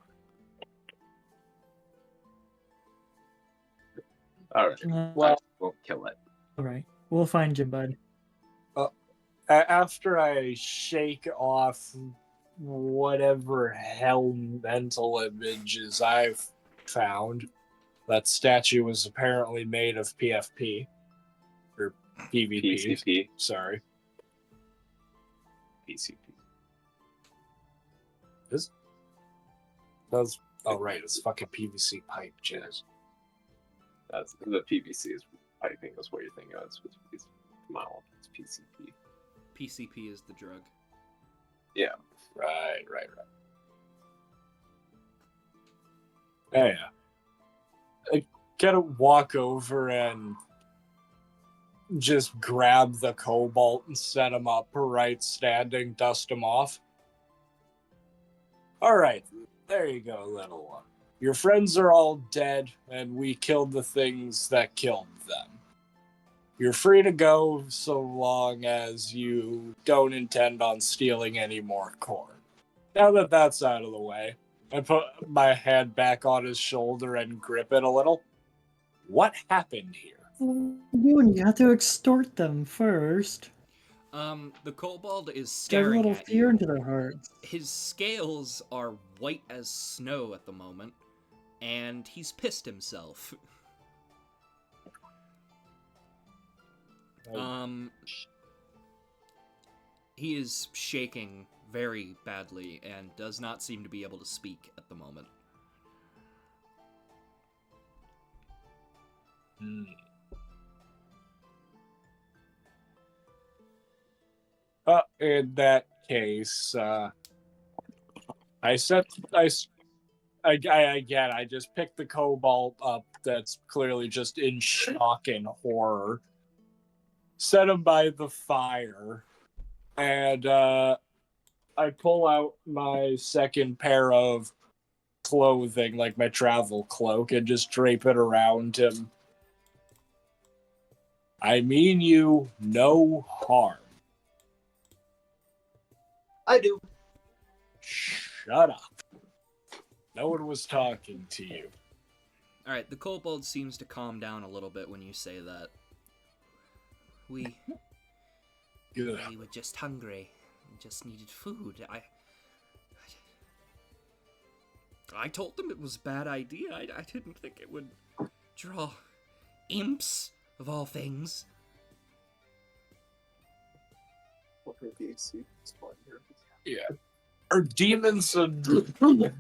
[SPEAKER 2] Alright.
[SPEAKER 4] Well-
[SPEAKER 2] I won't kill it.
[SPEAKER 3] All right, we'll find you, bud.
[SPEAKER 4] After I shake off whatever hell mental images I've found, that statue was apparently made of PFP. Or PvP.
[SPEAKER 2] PCP.
[SPEAKER 4] Sorry.
[SPEAKER 2] PCP.
[SPEAKER 4] That's, oh, right. It's fucking PVC pipe, jizz.
[SPEAKER 2] That's the PVC is piping is what you're thinking of. It's mild. It's PCP.
[SPEAKER 1] PCP is the drug.
[SPEAKER 2] Yeah.
[SPEAKER 4] Right. Yeah. I gotta walk over and just grab the cobalt and set him up right standing, dust him off. All right, there you go, little one. Your friends are all dead, and we killed the things that killed them. You're free to go so long as you don't intend on stealing any more corn. Now that that's out of the way, I put my hand back on his shoulder and grip it a little. What happened here?
[SPEAKER 3] You have to extort them first.
[SPEAKER 1] The kobold is
[SPEAKER 3] Drive a
[SPEAKER 1] staring
[SPEAKER 3] little
[SPEAKER 1] at
[SPEAKER 3] fear
[SPEAKER 1] you.
[SPEAKER 3] into their hearts.
[SPEAKER 1] His scales are white as snow at the moment, and he's pissed himself. He is shaking very badly and does not seem to be able to speak at the moment.
[SPEAKER 4] In that case, I just picked the cobalt up that's clearly just in shock and horror, set him by the fire, and I pull out my second pair of clothing, like my travel cloak, and just drape it around him. I mean you no harm.
[SPEAKER 2] I do.
[SPEAKER 4] Shut up. No one was talking to you.
[SPEAKER 1] Alright, the kobold seems to calm down a little bit when you say that. We were just hungry. We just needed food. I told them it was a bad idea. I didn't think it would draw imps, of all things.
[SPEAKER 4] Yeah. Are demons a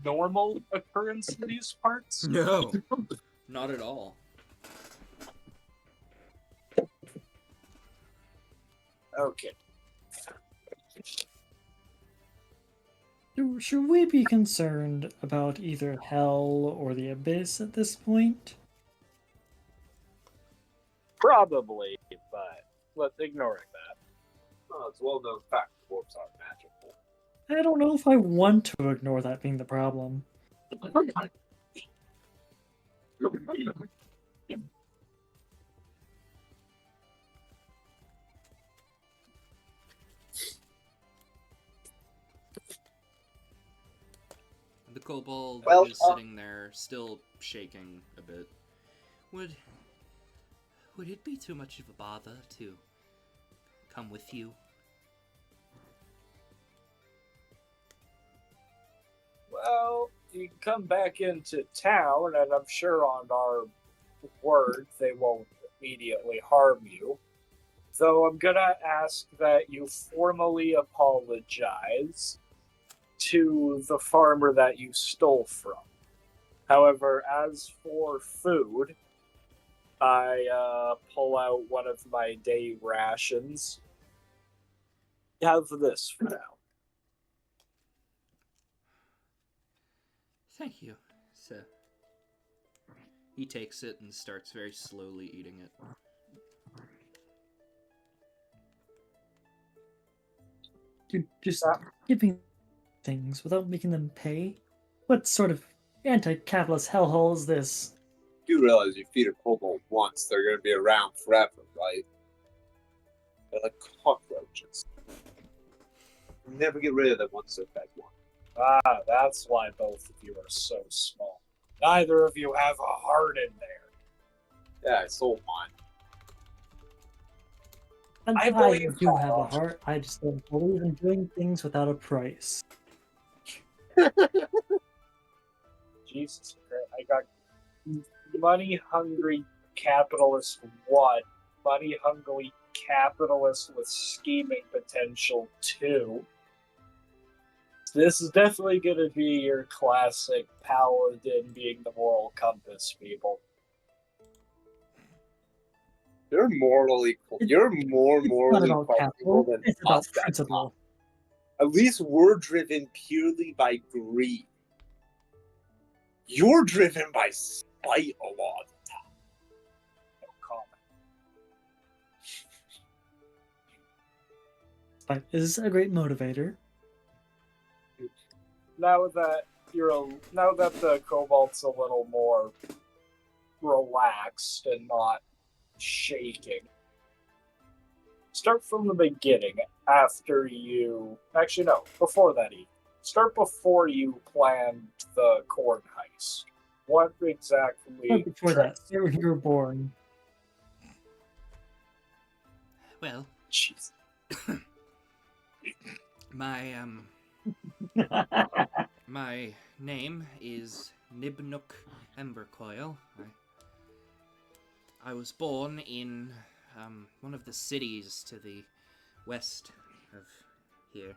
[SPEAKER 4] normal occurrence in these parts?
[SPEAKER 1] No, not at all.
[SPEAKER 4] Okay.
[SPEAKER 3] Should we be concerned about either hell or the abyss at this point?
[SPEAKER 4] Probably, but let's ignoring that.
[SPEAKER 2] Oh, it's a well-known fact dwarves are magical.
[SPEAKER 3] I don't know if I want to ignore that being the problem.
[SPEAKER 1] The kobold
[SPEAKER 2] Well,
[SPEAKER 1] is sitting there, still shaking a bit. Would it be too much of a bother to come with you?
[SPEAKER 4] Well, you can come back into town, and I'm sure on our word they won't immediately harm you. Though I'm gonna ask that you formally apologize to the farmer that you stole from. However, as for food, I pull out one of my day rations. Have this for now.
[SPEAKER 1] Thank you, sir. He takes it and starts very slowly eating it.
[SPEAKER 3] You're just giving things without making them pay? What sort of anti-capitalist hellhole is this?
[SPEAKER 2] You realize you feed a kobold once, they're going to be around forever, right? They're like cockroaches. You never get rid of them once they're fed one.
[SPEAKER 4] Ah, that's why both of you are so small. Neither of you have a heart in there.
[SPEAKER 2] Yeah, I sold mine.
[SPEAKER 3] And
[SPEAKER 4] I
[SPEAKER 3] I
[SPEAKER 4] believe
[SPEAKER 3] do have a
[SPEAKER 4] that.
[SPEAKER 3] heart, I just don't believe in doing things without a price.
[SPEAKER 4] Jesus Christ, I got money-hungry capitalist one, money-hungry capitalist with scheming potential two. This is definitely going to be your classic paladin being the moral compass, people.
[SPEAKER 2] You're morally you're more
[SPEAKER 3] It's not
[SPEAKER 2] morally
[SPEAKER 3] about
[SPEAKER 2] culpable
[SPEAKER 3] capital,
[SPEAKER 2] than
[SPEAKER 3] it's about
[SPEAKER 2] us. That's
[SPEAKER 3] principle.
[SPEAKER 2] not. At least we're driven purely by greed. You're driven by spite a lot of the time.
[SPEAKER 4] No comment.
[SPEAKER 3] But is a great motivator.
[SPEAKER 4] Now that the cobalt's a little more relaxed and not shaking, start from the beginning. After you, actually no, before that even. Start before you planned the corn heist. What exactly?
[SPEAKER 3] But before that, start when you were born.
[SPEAKER 1] Well,
[SPEAKER 4] Jeez.
[SPEAKER 1] my my name is Nibnook Embercoil. I was born in one of the cities to the west of here.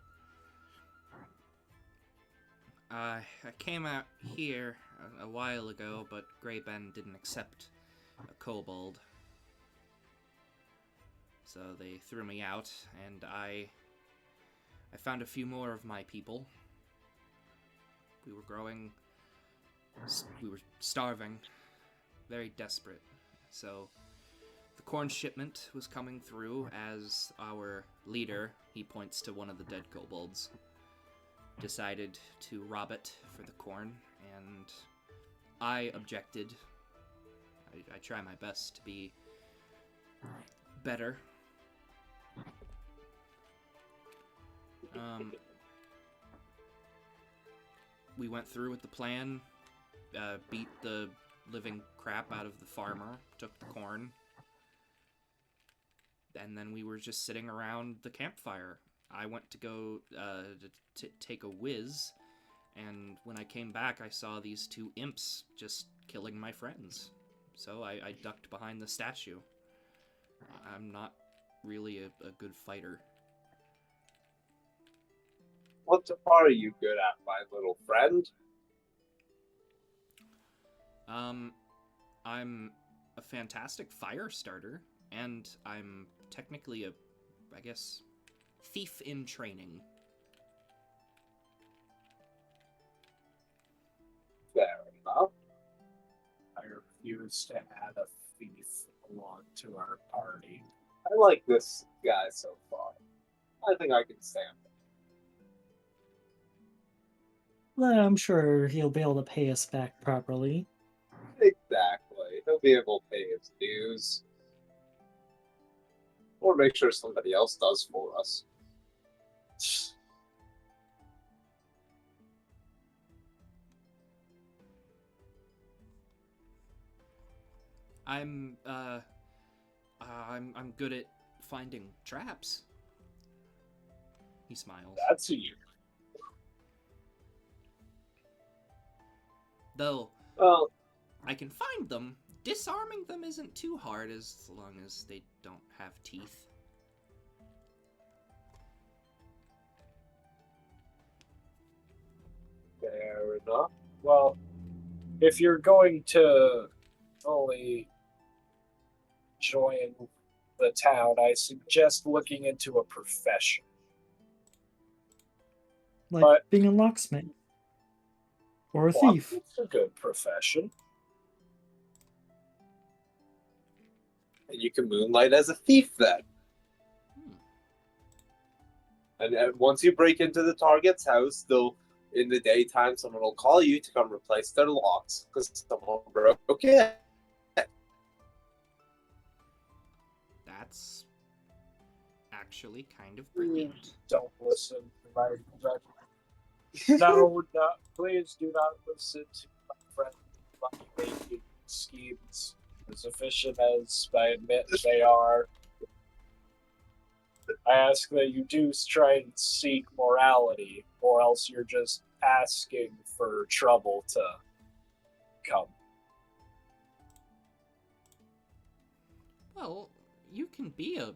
[SPEAKER 1] I came out here a while ago, but Greybend didn't accept a kobold. So they threw me out, and I found a few more of my people. We were starving, very desperate. So the corn shipment was coming through as our leader, he points to one of the dead kobolds, decided to rob it for the corn, and I objected. I try my best to be better. We went through with the plan, beat the living crap out of the farmer, took the corn, and then we were just sitting around the campfire. I went to go to take a whiz, and when I came back, I saw these two imps just killing my friends. So I ducked behind the statue. I'm not really a good fighter.
[SPEAKER 2] What are you good at, my little friend?
[SPEAKER 1] I'm a fantastic fire starter, and I'm technically I guess, thief in training.
[SPEAKER 4] refuse to add a thief along to our party.
[SPEAKER 2] I like this guy so far. I think I can stand it.
[SPEAKER 3] Well, I'm sure he'll be able to pay us back properly.
[SPEAKER 2] Exactly. He'll be able to pay his dues. Or make sure somebody else does for us.
[SPEAKER 1] I'm good at finding traps. He smiles.
[SPEAKER 4] That's a you.
[SPEAKER 1] Though
[SPEAKER 2] Well,
[SPEAKER 1] I can find them. Disarming them isn't too hard as long as they don't have teeth.
[SPEAKER 2] fair enough.
[SPEAKER 4] Well, if you're going to fully join the town, I suggest looking into a profession.
[SPEAKER 3] Like
[SPEAKER 4] But-
[SPEAKER 3] being a locksmith. Or a
[SPEAKER 4] Well,
[SPEAKER 3] thief.
[SPEAKER 4] it's a good profession.
[SPEAKER 2] And you can moonlight as a thief then. And once you break into the target's house, they'll in the daytime someone will call you to come replace their locks because someone broke it.
[SPEAKER 1] That's actually kind of brilliant.
[SPEAKER 4] Don't listen to my No, please do not listen to my friend's money-making schemes. As efficient as I admit they are, I ask that you do try and seek morality, or else you're just asking for trouble to come.
[SPEAKER 1] Well, you can be a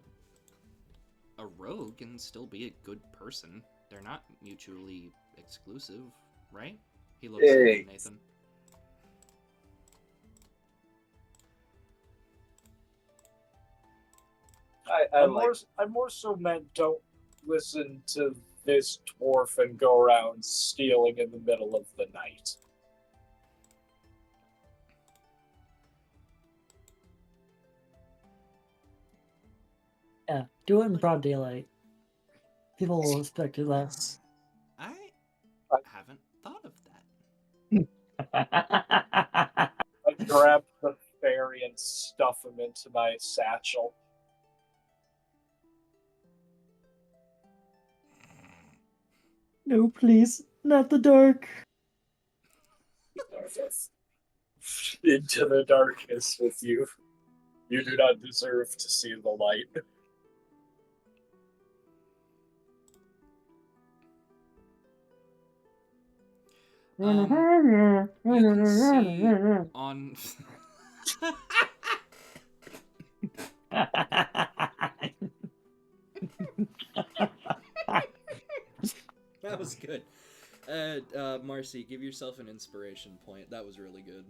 [SPEAKER 1] rogue and still be a good person. They're not mutually exclusive, right? He looks at you, Nathan.
[SPEAKER 2] I
[SPEAKER 4] I more so meant don't listen to this dwarf and go around stealing in the middle of the night.
[SPEAKER 3] Yeah, do it in broad daylight. People will respect it less.
[SPEAKER 1] I haven't thought of that.
[SPEAKER 4] I grab the fairy and stuff him into my satchel.
[SPEAKER 3] No, please, not the dark.
[SPEAKER 4] Into the darkness with you. You do not deserve to see the light.
[SPEAKER 1] You can see on... That was good. Marcy, give yourself an inspiration point. That was really good.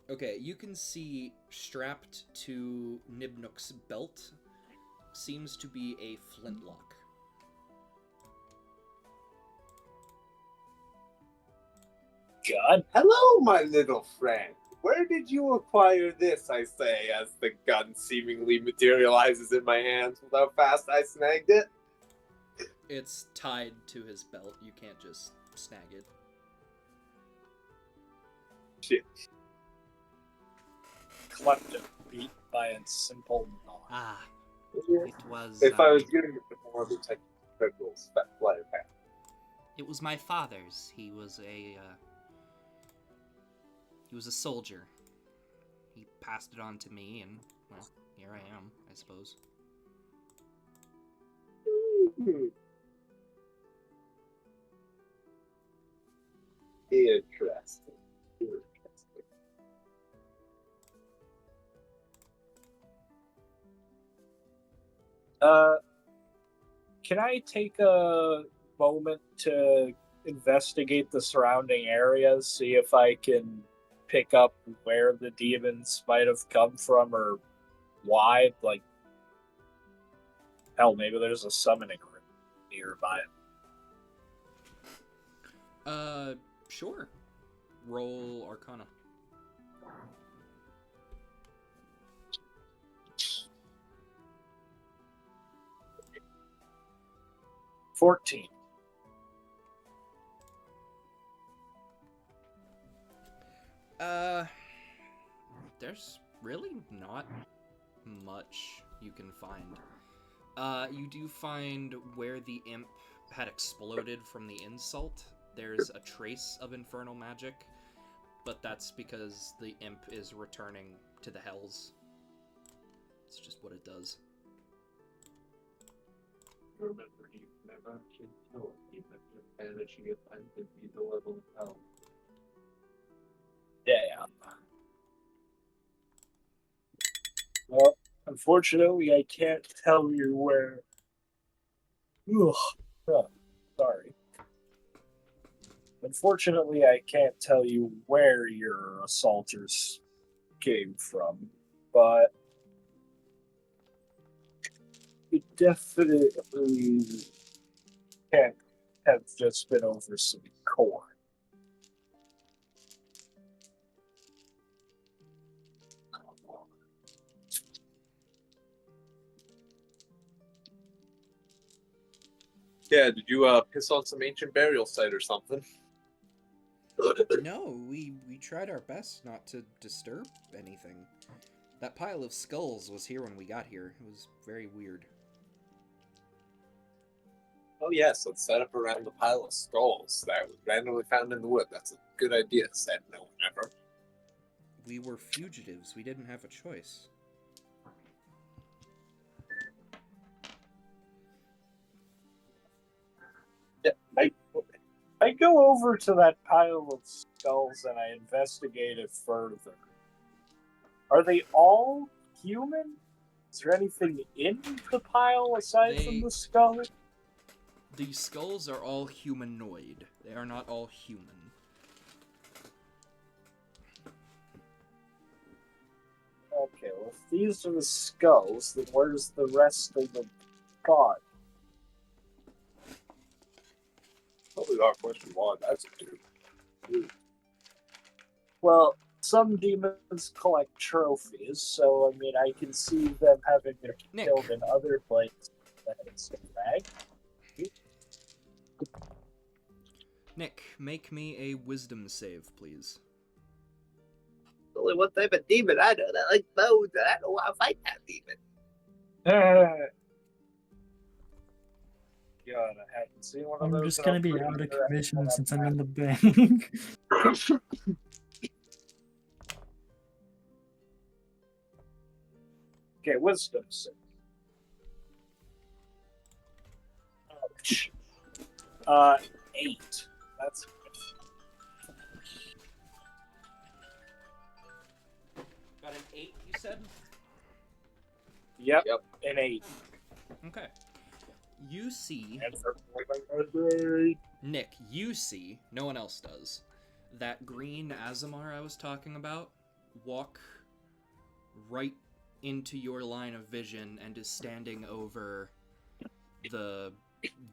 [SPEAKER 1] Okay, you can see strapped to Nibnook's belt seems to be a flintlock.
[SPEAKER 4] God.
[SPEAKER 2] Hello, my little friend. Where did you acquire this, I say, as the gun seemingly materializes in my hands with how fast I snagged it?
[SPEAKER 1] It's tied to his belt. You can't just snag it.
[SPEAKER 2] Shit.
[SPEAKER 4] Clefton beat by a simple nod.
[SPEAKER 1] Ah, it was...
[SPEAKER 2] If I was giving it the more the type of criminals that flight of hand.
[SPEAKER 1] It was my father's. He was a soldier. He passed it on to me, and, well, here I am, I suppose.
[SPEAKER 2] Interesting.
[SPEAKER 4] Can I take a moment to investigate the surrounding areas, see if I can pick up where the demons might have come from or why? Like, hell, maybe there's a summoning room nearby.
[SPEAKER 1] Sure. Roll Arcana.
[SPEAKER 4] $14.
[SPEAKER 1] There's really not much you can find. You do find where the imp had exploded from the insult. There's a trace of infernal magic, but that's because the imp is returning to the hells. It's just what it does.
[SPEAKER 2] Remember, you never can kill it, even if you're managing it and to be the level of hell.
[SPEAKER 4] Damn. Well, unfortunately, I can't tell you where. Ugh. Oh, sorry. Unfortunately, I can't tell you where your assaulters came from, but it definitely can't have just been over some corn.
[SPEAKER 2] Yeah, did you piss on some ancient burial site or something?
[SPEAKER 1] No, we tried our best not to disturb anything. That pile of skulls was here when we got here. It was very weird.
[SPEAKER 2] Oh yes, let's set up around the pile of skulls that was randomly found in the wood. That's a good idea, said no one ever.
[SPEAKER 1] We were fugitives. We didn't have a choice.
[SPEAKER 4] Yeah, I go over to that pile of skulls and I investigate it further. Are they all human? Is there anything in the pile aside from the skull?
[SPEAKER 1] The skulls are all humanoid. They are not all human.
[SPEAKER 4] Okay, well, if these are the skulls, then where's the rest of the body?
[SPEAKER 2] Probably not question why that's a dude.
[SPEAKER 4] Well, some demons collect trophies, so I mean, I can see them having been
[SPEAKER 1] Nick.
[SPEAKER 4] killed in other places. That's right.
[SPEAKER 1] Nick, make me a wisdom save, please.
[SPEAKER 2] Only one type of demon I know that like bones, and I don't want to fight that demon.
[SPEAKER 4] God, I haven't seen one of
[SPEAKER 3] I'm
[SPEAKER 4] those.
[SPEAKER 3] just
[SPEAKER 4] in
[SPEAKER 3] gonna
[SPEAKER 4] a
[SPEAKER 3] be
[SPEAKER 4] pretty
[SPEAKER 3] out of
[SPEAKER 4] long
[SPEAKER 3] commission
[SPEAKER 4] time.
[SPEAKER 3] since I'm in the bank.
[SPEAKER 4] Okay, wisdom save. Ouch. 8. That's
[SPEAKER 1] Got an 8, you said?
[SPEAKER 4] Yep, an 8.
[SPEAKER 1] Okay. You see...
[SPEAKER 4] And for my grade.
[SPEAKER 1] Nick, you see, no one else does, that green Azamar I was talking about walk right into your line of vision and is standing over the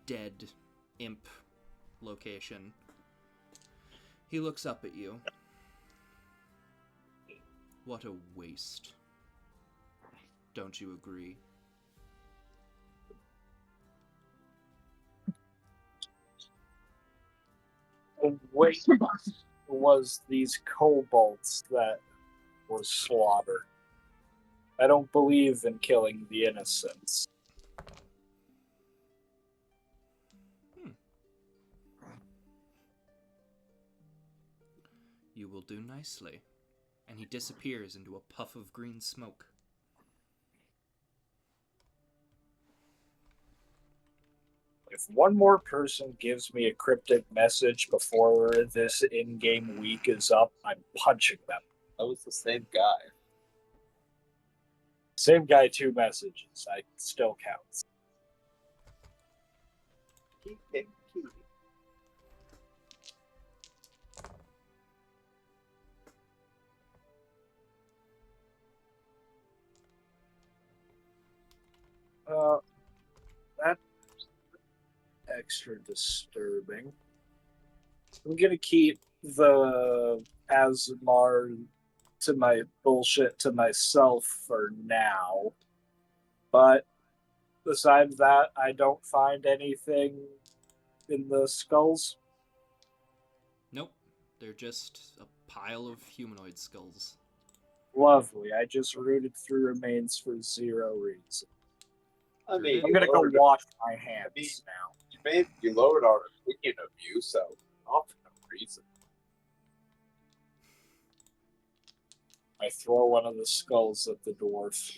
[SPEAKER 1] dead imp location. He looks up at you. What a waste. Don't you agree?
[SPEAKER 4] And wait, was these kobolds that were slaughtered. I don't believe in killing the innocents.
[SPEAKER 1] You will do nicely. And he disappears into a puff of green smoke.
[SPEAKER 4] If one more person gives me a cryptic message before this in-game week is up, I'm punching them.
[SPEAKER 2] That was the same guy.
[SPEAKER 4] Same guy, 2 messages. I still counts.
[SPEAKER 2] Keep it cute.
[SPEAKER 4] That extra disturbing. I'm gonna keep the Azmar to my bullshit to myself for now. But besides that, I don't find anything in the skulls.
[SPEAKER 1] Nope. They're just a pile of humanoid skulls.
[SPEAKER 4] Lovely. I just rooted through remains for 0 reason.
[SPEAKER 2] I mean,
[SPEAKER 4] I'm
[SPEAKER 2] you
[SPEAKER 4] gonna go
[SPEAKER 2] lowered,
[SPEAKER 4] wash my hands now.
[SPEAKER 2] you lowered our opinion of you, so not for no reason.
[SPEAKER 4] I throw one of the skulls at the dwarf.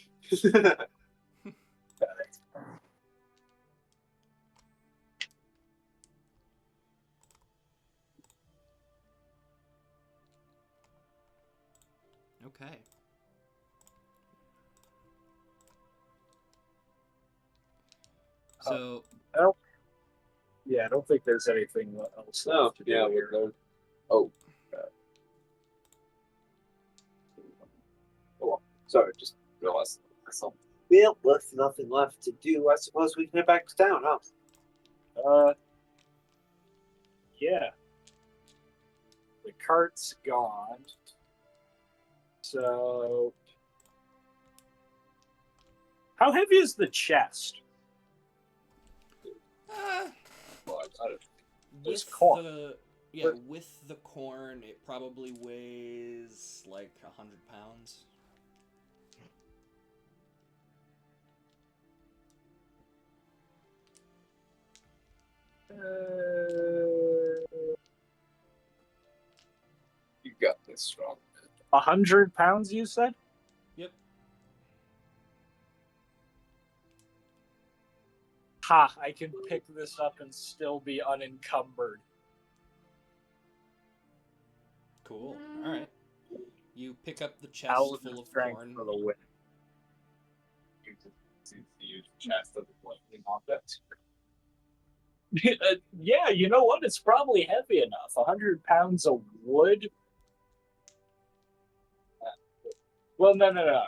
[SPEAKER 1] Okay. So,
[SPEAKER 4] I don't think there's anything else
[SPEAKER 2] No,
[SPEAKER 4] left to do
[SPEAKER 2] yeah,
[SPEAKER 4] here.
[SPEAKER 2] oh. Well, sorry, just realized myself. Well, with nothing left to do, I suppose we can head back to town, huh?
[SPEAKER 4] Yeah. The cart's gone. So, how heavy is the chest?
[SPEAKER 2] Well,
[SPEAKER 4] There's
[SPEAKER 1] with
[SPEAKER 4] corn.
[SPEAKER 1] with the corn, it probably weighs like 100 pounds.
[SPEAKER 2] You got this strong.
[SPEAKER 4] 100 pounds, you said?
[SPEAKER 1] Yep.
[SPEAKER 4] Ha, I can pick this up and still be unencumbered.
[SPEAKER 1] Cool. All right. You pick up the chest
[SPEAKER 4] Paladin
[SPEAKER 1] full of
[SPEAKER 4] strength
[SPEAKER 1] corn.
[SPEAKER 4] for the win.
[SPEAKER 2] Since the huge chest of the lightning object.
[SPEAKER 4] Yeah, you know what? It's probably heavy enough. 100 pounds of wood. Well, no.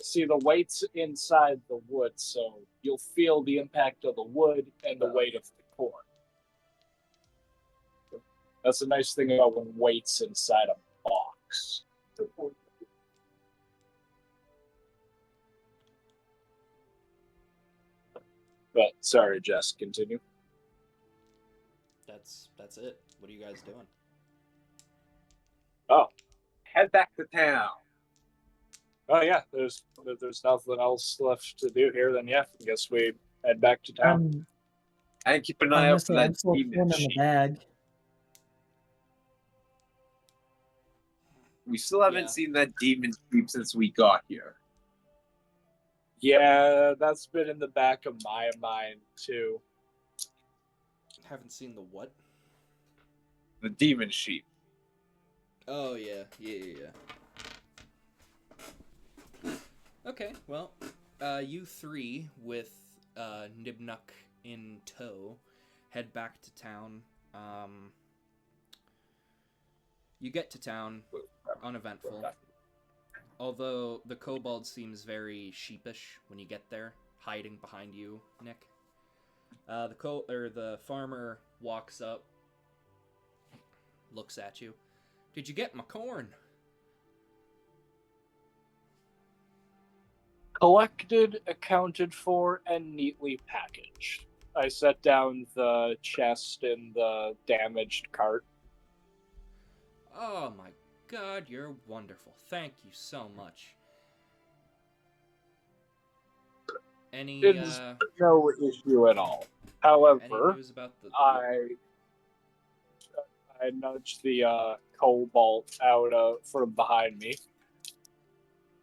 [SPEAKER 4] See, the weight's inside the wood, so you'll feel the impact of the wood and the weight of the corn. That's the nice thing about when weight's inside a box. But sorry, Jess, continue.
[SPEAKER 1] That's it. What are you guys doing?
[SPEAKER 4] Oh,
[SPEAKER 2] Head back to town.
[SPEAKER 4] oh yeah. There's nothing else left to do here. Then yeah, I guess we head back to town.
[SPEAKER 2] And keep an
[SPEAKER 3] I'm
[SPEAKER 2] eye
[SPEAKER 3] gonna
[SPEAKER 2] out for
[SPEAKER 3] say I'm
[SPEAKER 2] that
[SPEAKER 3] still
[SPEAKER 2] demon
[SPEAKER 3] pulling in the
[SPEAKER 2] sheep.
[SPEAKER 3] bag.
[SPEAKER 2] We still haven't
[SPEAKER 1] Yeah.
[SPEAKER 2] seen that demon sheep since we got here.
[SPEAKER 4] Yeah, that's been in the back of my mind too.
[SPEAKER 1] Haven't seen the what?
[SPEAKER 2] The demon sheep.
[SPEAKER 1] Oh yeah. Okay. Well, you three with Nibnuk in tow head back to town. You get to town, uneventful. Although the kobold seems very sheepish when you get there, hiding behind you, Nick. The farmer walks up, looks at you. Did you get my corn?
[SPEAKER 4] Collected, accounted for, and neatly packaged. I set down the chest in the damaged cart.
[SPEAKER 1] Oh my god, you're wonderful. Thank you so much. Any
[SPEAKER 4] It's no issue at all. However,
[SPEAKER 1] news about the
[SPEAKER 4] I nudged the cobalt out from behind me.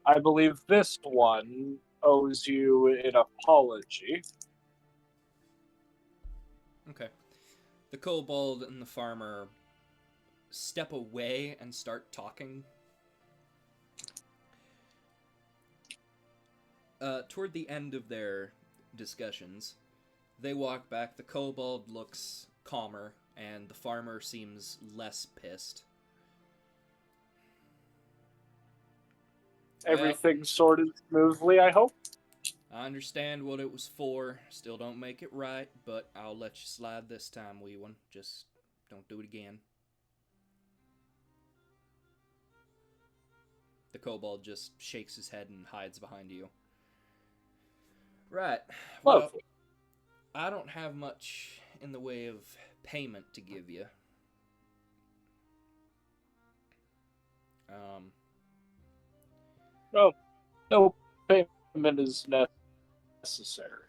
[SPEAKER 4] I believe this one owes you an apology.
[SPEAKER 1] Okay. The kobold and the farmer step away and start talking. Toward the end of their discussions, they walk back. The kobold looks calmer, and the farmer seems less pissed.
[SPEAKER 4] Everything sorted smoothly, I hope.
[SPEAKER 1] I understand what it was for. Still don't make it right, but I'll let you slide this time, wee one. Just don't do it again. The kobold just shakes his head and hides behind you. Right. Well,
[SPEAKER 4] Lovely.
[SPEAKER 1] I don't have much in the way of payment to give you.
[SPEAKER 4] No payment is necessary.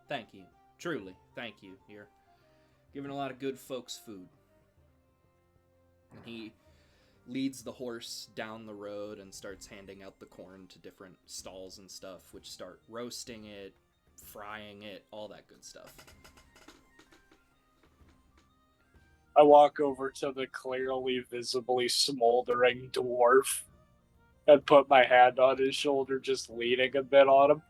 [SPEAKER 1] Thank you. Truly, thank you. You're giving a lot of good folks food. And he leads the horse down the road and starts handing out the corn to different stalls and stuff, which start roasting it, frying it, all that good stuff.
[SPEAKER 4] I walk over to the clearly visibly smoldering dwarf and put my hand on his shoulder, just leaning a bit on him.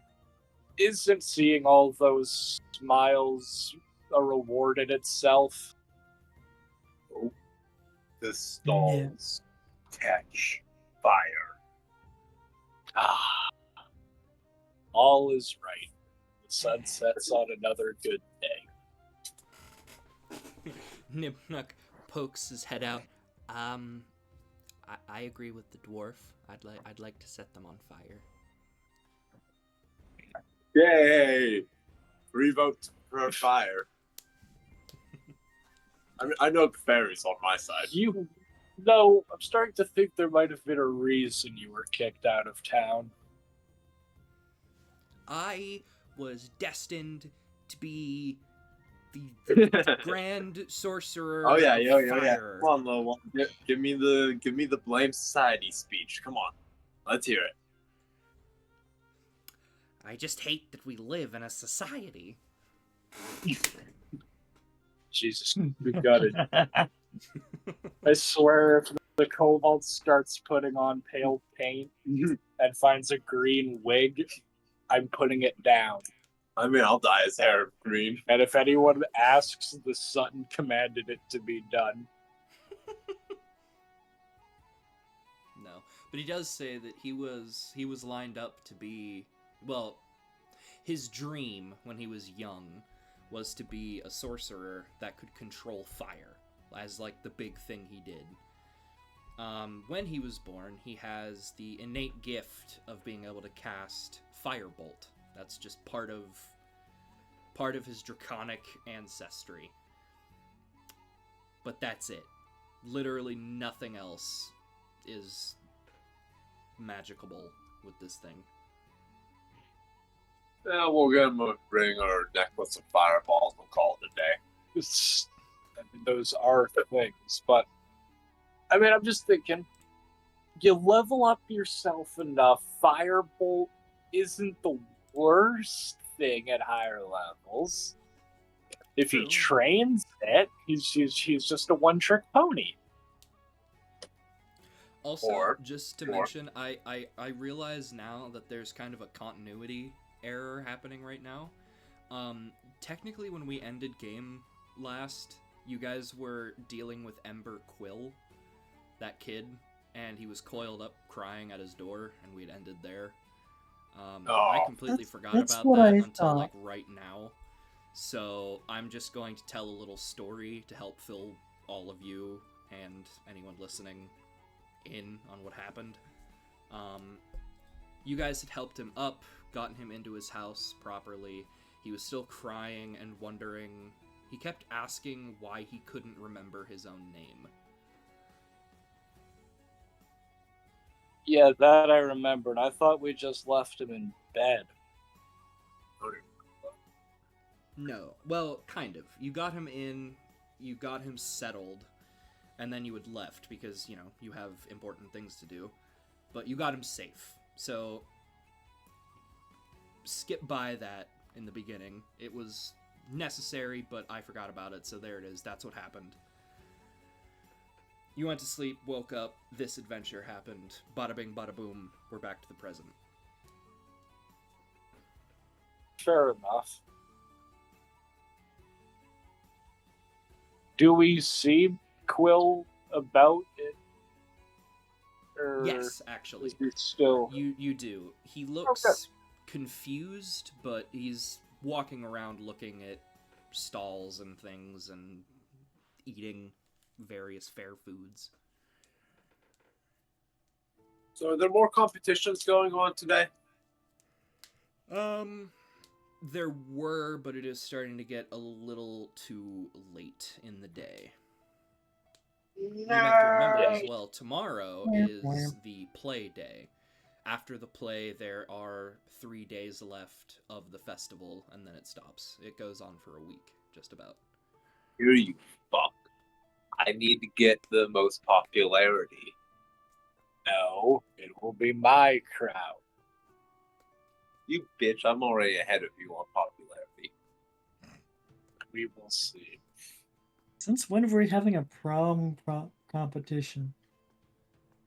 [SPEAKER 4] Isn't seeing all those smiles a reward in itself?
[SPEAKER 2] The stalls catch fire.
[SPEAKER 4] Ah, all is right. The sun sets on another good day.
[SPEAKER 1] Nibnuk pokes his head out. I agree with the dwarf. I'd like to set them on fire.
[SPEAKER 2] Yay! 3 votes for fire. I mean, I know the fairy's on my side.
[SPEAKER 4] No, I'm starting to think there might have been a reason you were kicked out of town.
[SPEAKER 1] I was destined to be the grand sorcerer
[SPEAKER 2] Oh yeah,
[SPEAKER 1] of
[SPEAKER 2] yeah.
[SPEAKER 1] fire.
[SPEAKER 2] Come on, little one. Give me the blame society speech. Come on, let's hear it.
[SPEAKER 1] I just hate that we live in a society.
[SPEAKER 4] Jesus, we got it. I swear, if the kobold starts putting on pale paint and finds a green wig, I'm putting it down.
[SPEAKER 2] I mean, I'll dye his hair green.
[SPEAKER 4] And if anyone asks, the sun commanded it to be done.
[SPEAKER 1] No, but he does say that he was lined up to be, well, his dream when he was young was to be a sorcerer that could control fire, as like the big thing he did. When he was born, he has the innate gift of being able to cast Firebolt. That's just part of his draconic ancestry. But that's it. Literally nothing else is magicable with this thing.
[SPEAKER 2] Yeah, we'll get him a ring or a necklace of fireballs. We'll call it a day.
[SPEAKER 4] I mean, those are things, but I mean, I'm just thinking, you level up yourself enough. Firebolt isn't the worst thing at higher levels. If he
[SPEAKER 1] True.
[SPEAKER 4] trains it, he's just a one-trick pony.
[SPEAKER 1] Also, just to mention, I realize now that there's kind of a continuity error happening right now. Technically, when we ended game last, you guys were dealing with Ember Quill, that kid, and he was coiled up crying at his door, and we'd ended there. I completely forgot about that until like right now. So I'm just going to tell a little story to help fill all of you and anyone listening in on what happened. You guys had helped him up, gotten him into his house properly. He was still crying and wondering. He kept asking why he couldn't remember his own name.
[SPEAKER 4] Yeah, that I remembered. I thought we just left him in bed.
[SPEAKER 1] No. Well, kind of. You got him in, you got him settled, and then you had left because, you know, you have important things to do. But you got him safe. So, skip by that in the beginning. It was necessary, but I forgot about it, so there it is. That's what happened. You went to sleep, woke up, this adventure happened. Bada bing, bada boom, we're back to the present.
[SPEAKER 4] Fair enough. Do we see Quill about it? Or
[SPEAKER 1] Yes, actually.
[SPEAKER 4] is he still...
[SPEAKER 1] You do. He looks confused, but he's walking around looking at stalls and things and eating various fair foods.
[SPEAKER 2] So are there more competitions going on today?
[SPEAKER 1] There were, but it is starting to get a little too late in the day. You have to remember as well, tomorrow is the play day. After the play, there are 3 days left of the festival, and then it stops. It goes on for a week, just about.
[SPEAKER 2] Here you fuck. I need to get the most popularity.
[SPEAKER 4] No, it will be my crowd.
[SPEAKER 2] You bitch, I'm already ahead of you on popularity.
[SPEAKER 4] We will see.
[SPEAKER 3] Since when were we having a prom competition?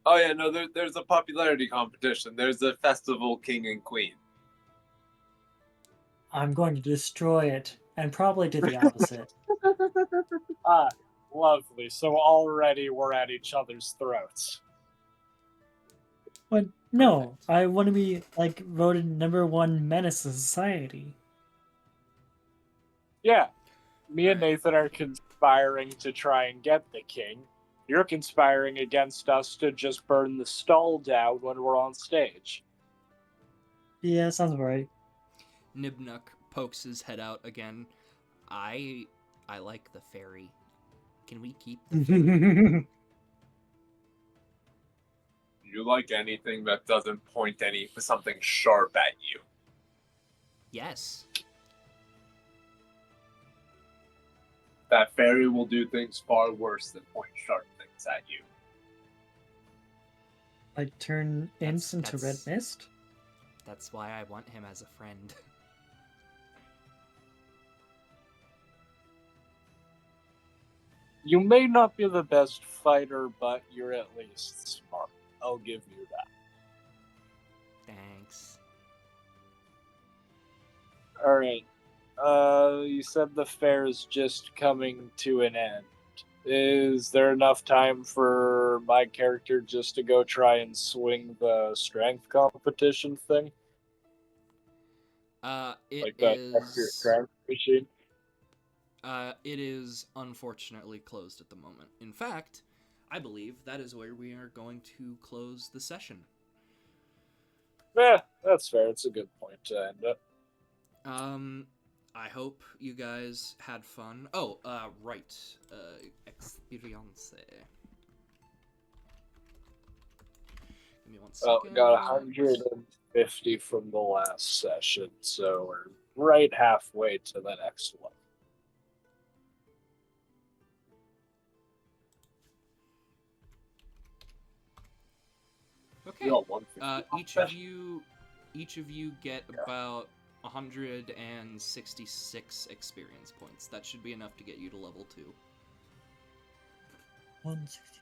[SPEAKER 2] Oh yeah, no, there's a popularity competition. There's a festival king and queen.
[SPEAKER 3] I'm going to destroy it and probably do the opposite.
[SPEAKER 4] Ah, lovely. So already we're at each other's throats.
[SPEAKER 3] But no,
[SPEAKER 1] Perfect.
[SPEAKER 3] I want to be like voted #1 menace to society.
[SPEAKER 4] Yeah, me and
[SPEAKER 1] Alright.
[SPEAKER 4] Nathan are conspiring to try and get the king. You're conspiring against us to just burn the stall down when we're on stage.
[SPEAKER 3] Yeah, sounds right.
[SPEAKER 1] Nibnuk pokes his head out again. I like the fairy. Can we keep the fairy?
[SPEAKER 2] You like anything that doesn't point something sharp at you.
[SPEAKER 1] Yes.
[SPEAKER 2] That fairy will do things far worse than point sharp things at you.
[SPEAKER 3] Like turn imps into red
[SPEAKER 1] that's-
[SPEAKER 3] mist?
[SPEAKER 1] That's why I want him as a friend.
[SPEAKER 4] You may not be the best fighter, but you're at least smart. I'll give you that.
[SPEAKER 1] Thanks.
[SPEAKER 4] Alright. You said the fair is just coming to an end. Is there enough time for my character just to go try and swing the strength competition thing?
[SPEAKER 1] It
[SPEAKER 4] Like that extra
[SPEAKER 1] is.
[SPEAKER 4] strength machine?
[SPEAKER 1] It is unfortunately closed at the moment. In fact, I believe that is where we are going to close the session.
[SPEAKER 4] Yeah, that's fair. It's a good point to end it.
[SPEAKER 1] I hope you guys had fun. Oh, right. Experience. Give me 1
[SPEAKER 4] Well,
[SPEAKER 1] second.
[SPEAKER 4] we got 150 from the last session, so we're right halfway to the next one.
[SPEAKER 1] Okay.
[SPEAKER 2] We got 150.
[SPEAKER 1] Each of you get about 166 experience points. That should be enough to get you to level 2.
[SPEAKER 3] 160.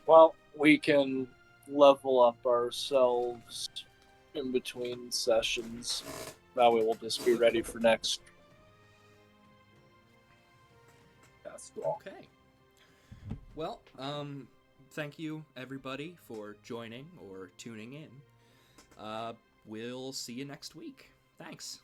[SPEAKER 4] Well, we can level up ourselves in between sessions. That way we'll just be ready for next.
[SPEAKER 2] That's cool.
[SPEAKER 1] Okay. Well, thank you everybody for joining or tuning in. We'll see you next week. Thanks.